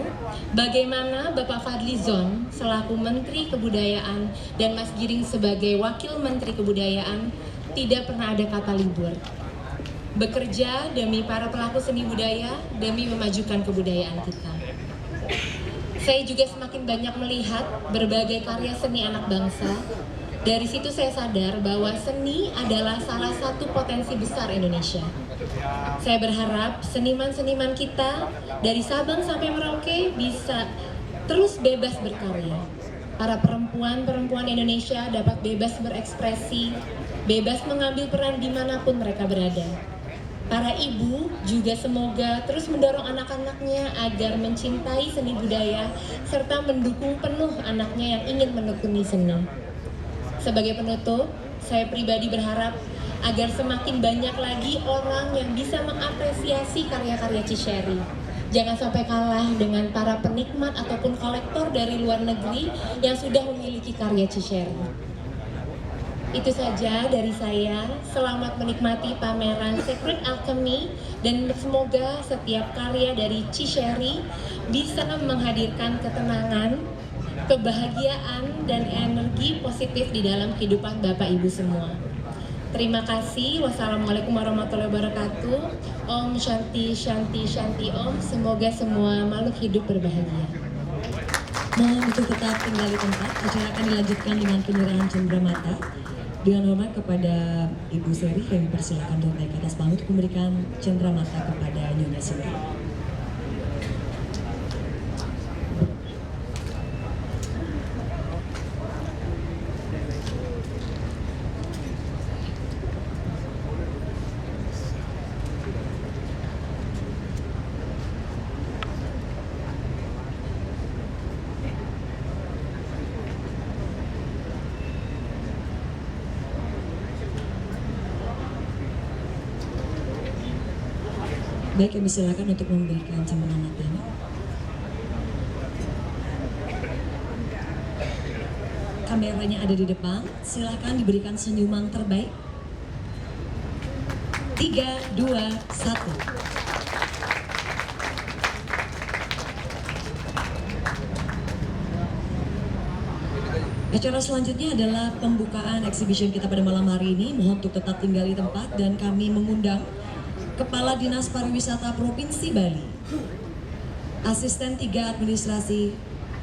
bagaimana Bapak Fadli Zon selaku Menteri Kebudayaan dan Mas Giring sebagai Wakil Menteri Kebudayaan tidak pernah ada kata libur. Bekerja demi para pelaku seni budaya, demi memajukan kebudayaan kita. Saya juga semakin banyak melihat berbagai karya seni anak bangsa. Dari situ saya sadar bahwa seni adalah salah satu potensi besar Indonesia. Saya berharap seniman-seniman kita dari Sabang sampai Merauke bisa terus bebas berkarya. Para perempuan-perempuan Indonesia dapat bebas berekspresi, bebas mengambil peran dimanapun mereka berada. Para ibu juga semoga terus mendorong anak-anaknya agar mencintai seni budaya serta mendukung penuh anaknya yang ingin menekuni seni. Sebagai penutup, saya pribadi berharap agar semakin banyak lagi orang yang bisa mengapresiasi karya-karya Cishery. Jangan sampai kalah dengan para penikmat ataupun kolektor dari luar negeri yang sudah memiliki karya Cishery. Itu saja dari saya. Selamat menikmati pameran Sacred Alchemy dan semoga setiap karya dari Cishery bisa menghadirkan ketenangan, kebahagiaan, dan energi positif di dalam kehidupan Bapak Ibu semua. Terima kasih. Wassalamualaikum warahmatullahi wabarakatuh. Om Shanti Shanti Shanti Om. Semoga semua makhluk hidup berbahagia. Mohon untuk tetap tinggal di tempat. Acara akan dilanjutkan dengan penyerahan cenderamata. Dengan hormat kepada Ibu Seri, kami persilakan untuk naik ke atas panggung untuk memberikan cenderamata kepada Nyonya Cinta. Baik, kami silakan untuk memberikan cenderamata. Kameranya ada di depan, silakan diberikan senyuman terbaik. 3, 2, 1. Acara selanjutnya adalah pembukaan exhibition kita pada malam hari ini. Mohon untuk tetap tinggal di tempat dan kami mengundang Kepala Dinas Pariwisata Provinsi Bali, Asisten 3 Administrasi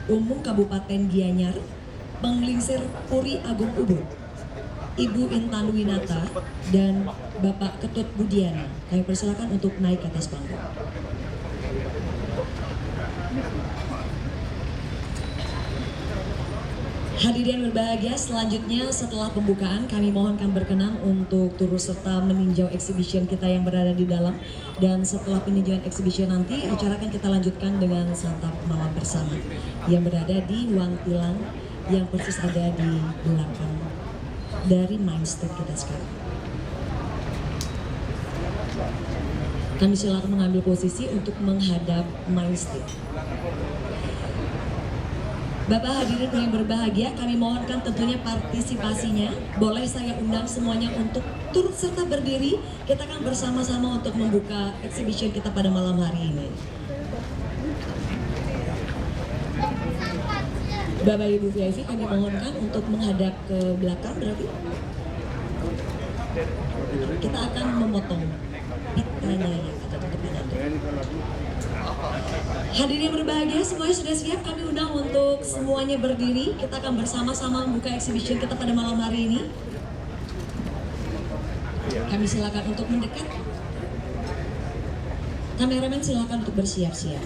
Umum Kabupaten Gianyar, Penglingsir Puri Agung Ubud, Ibu Intan Winata, dan Bapak Ketut Budiana. Kami persilakan untuk naik ke atas panggung. Hadirin berbahagia, selanjutnya setelah pembukaan kami mohonkan berkenan untuk turut serta meninjau exhibition kita yang berada di dalam. Dan setelah peninjauan exhibition nanti, acara akan kita lanjutkan dengan santap malam bersama yang berada di Wantilan yang persis ada di belakang dari main stage kita sekarang. Kami silakan mengambil posisi untuk menghadap main stage. Bapak hadirin yang berbahagia, kami mohonkan tentunya partisipasinya. Boleh saya undang semuanya untuk turut serta berdiri. Kita akan bersama-sama untuk membuka exhibition kita pada malam hari ini. Bapak Ibu VIP kami mohonkan untuk menghadap ke belakang berarti. Kita akan memotong pitanya ya, kata tutupnya itu. Hadirin berbahagia, semuanya sudah siap. Kami undang untuk semuanya berdiri. Kita akan bersama-sama membuka exhibition kita pada malam hari ini. Kami silakan untuk mendekat. Kameramen silakan untuk bersiap-siap.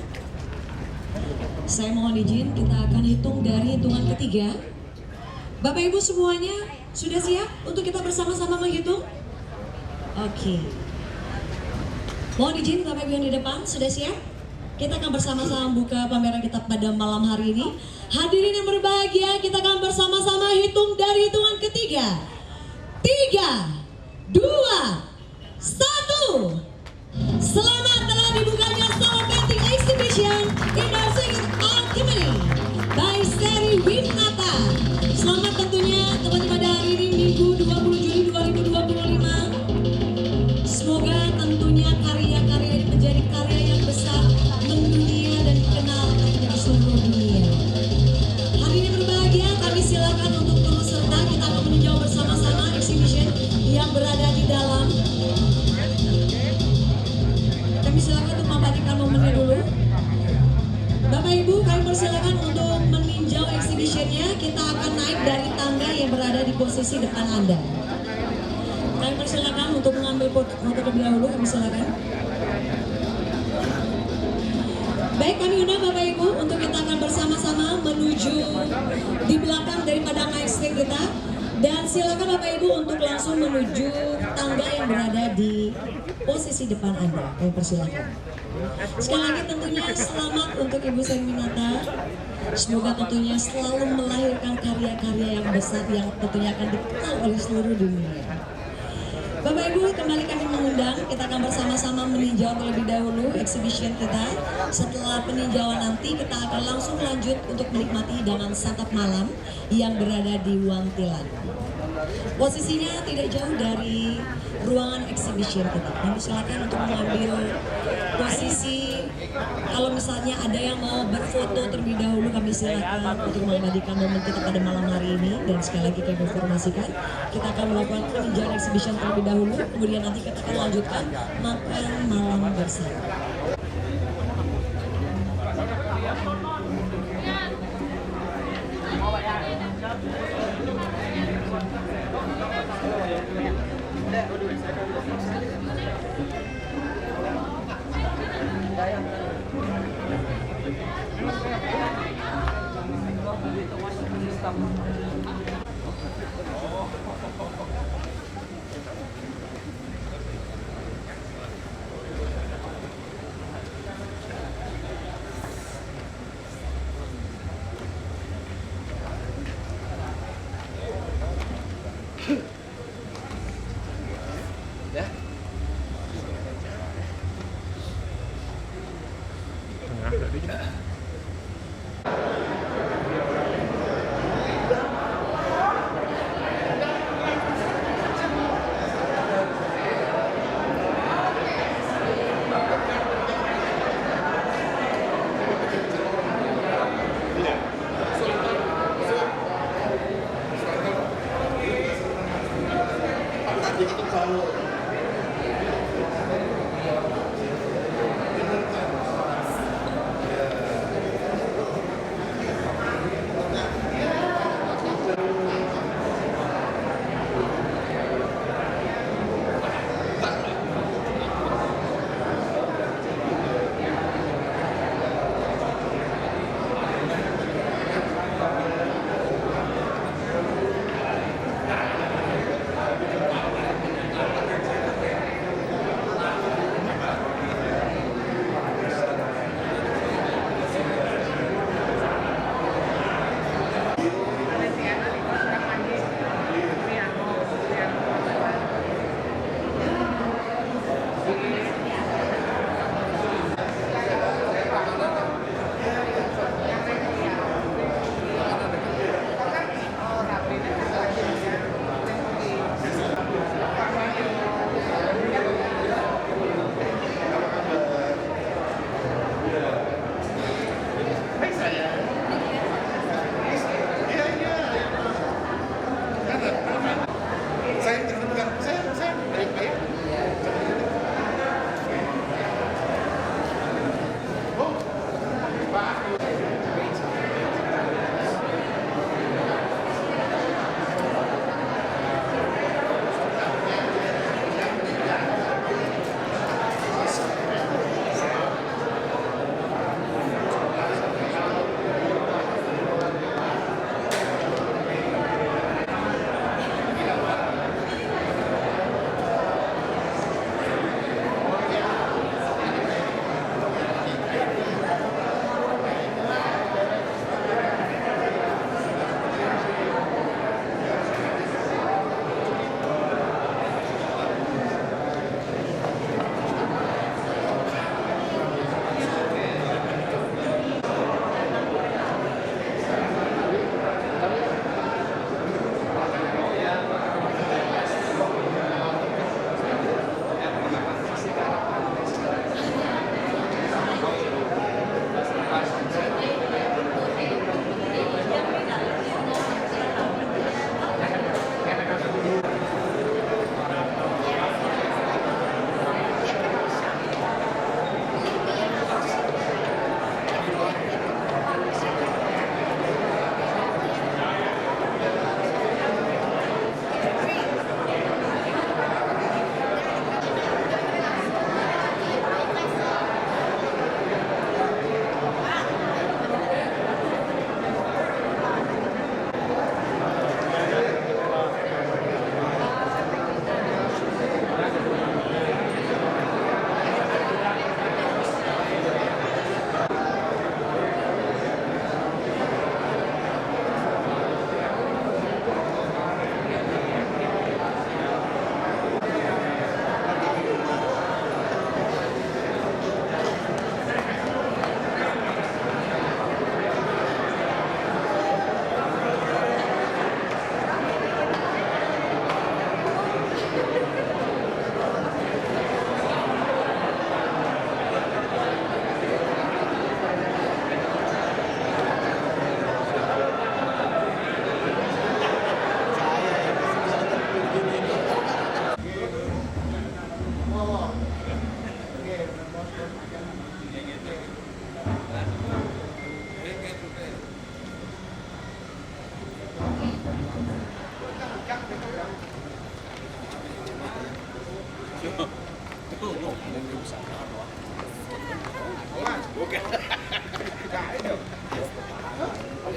Saya mohon izin, kita akan hitung dari hitungan ketiga. Bapak Ibu semuanya sudah siap untuk kita bersama-sama menghitung? Oke. Mohon izin Bapak Ibu yang di depan sudah siap? Kita akan bersama-sama membuka pameran kita pada malam hari ini. Hadirin yang berbahagia, kita akan bersama-sama hitung dari hitungan ketiga. 3, 2, 1. Selamat telah dibukanya Solo Painting Exhibition Industries Alchemy by Seri Winata. Selamat tentunya teman-teman pada hari ini Minggu 20 Juli 2025. Semoga tentunya karya-karya ini menjadi karya yang besar, mendunia dan dikenal di seluruh dunia. Hari ini berbahagia, kami silakan untuk turut serta. Kita akan meninjau bersama-sama exhibition yang berada di dalam. Kami silakan untuk membandingkan momennya dulu. Bapak Ibu, kami persilakan untuk meninjau exhibitionnya. Kita akan naik dari tangga yang berada di posisi depan Anda. Kami persilakan untuk mengambil foto terlebih dahulu. Kami silakan. Baik, kami undang Bapak Ibu untuk kita akan bersama-sama menuju di belakang daripada mic stand kita. Dan silakan Bapak Ibu untuk langsung menuju tangga yang berada di posisi depan Anda. Kami persilakan. Sekali lagi tentunya selamat untuk Ibu Seri Winata. Semoga tentunya selalu melahirkan karya-karya yang besar yang tentunya akan dikenal oleh seluruh dunia. Bapak Ibu, kembali kami mengundang, kita akan bersama-sama meninjau terlebih dahulu exhibition kita. Setelah peninjauan nanti, kita akan langsung lanjut untuk menikmati hidangan santap malam yang berada di Wantilan. Posisinya tidak jauh dari ruangan exhibition kita. Kami silakan untuk mengambil posisi. Kalau misalnya ada yang mau berfoto terlebih dahulu, kami silakan untuk mengabadikan momen kita pada malam hari ini. Dan sekali lagi kami informasikan, kita akan melakukan peninjauan exhibition terlebih dahulu. Kemudian nanti kita akan lanjutkan makan malam bersama.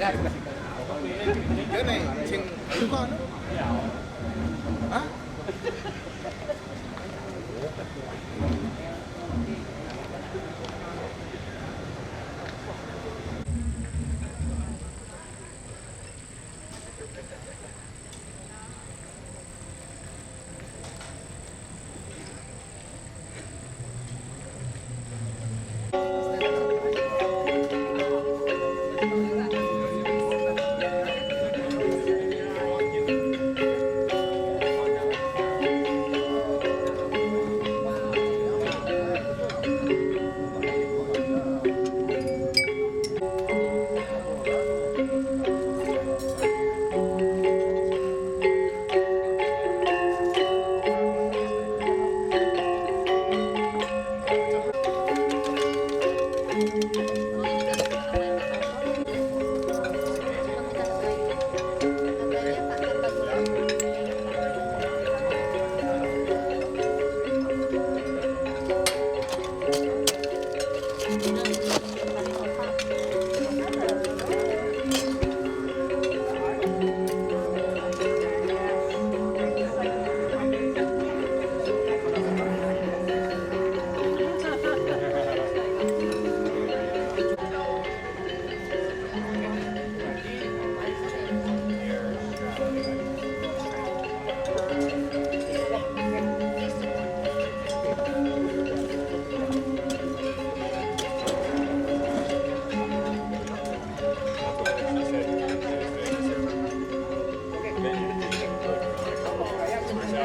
Cái này xin chú con đó. Hả?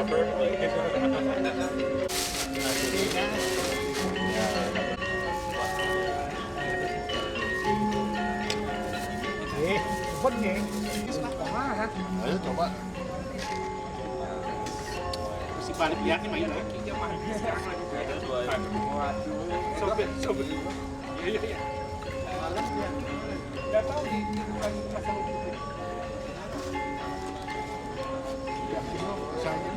Cepet Wah, ha? Ayo coba. Si balik lihat nih main lagi jam sekarang lagi ada 2. Waduh. Sobet. Iya. Malas dia. Enggak tahu di bukan masalah itu. Ya, misalnya.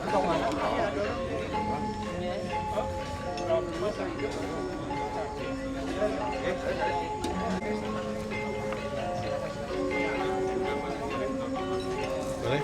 Atau mana? Iya, dorong. Oh, kalau masak itu. Boleh?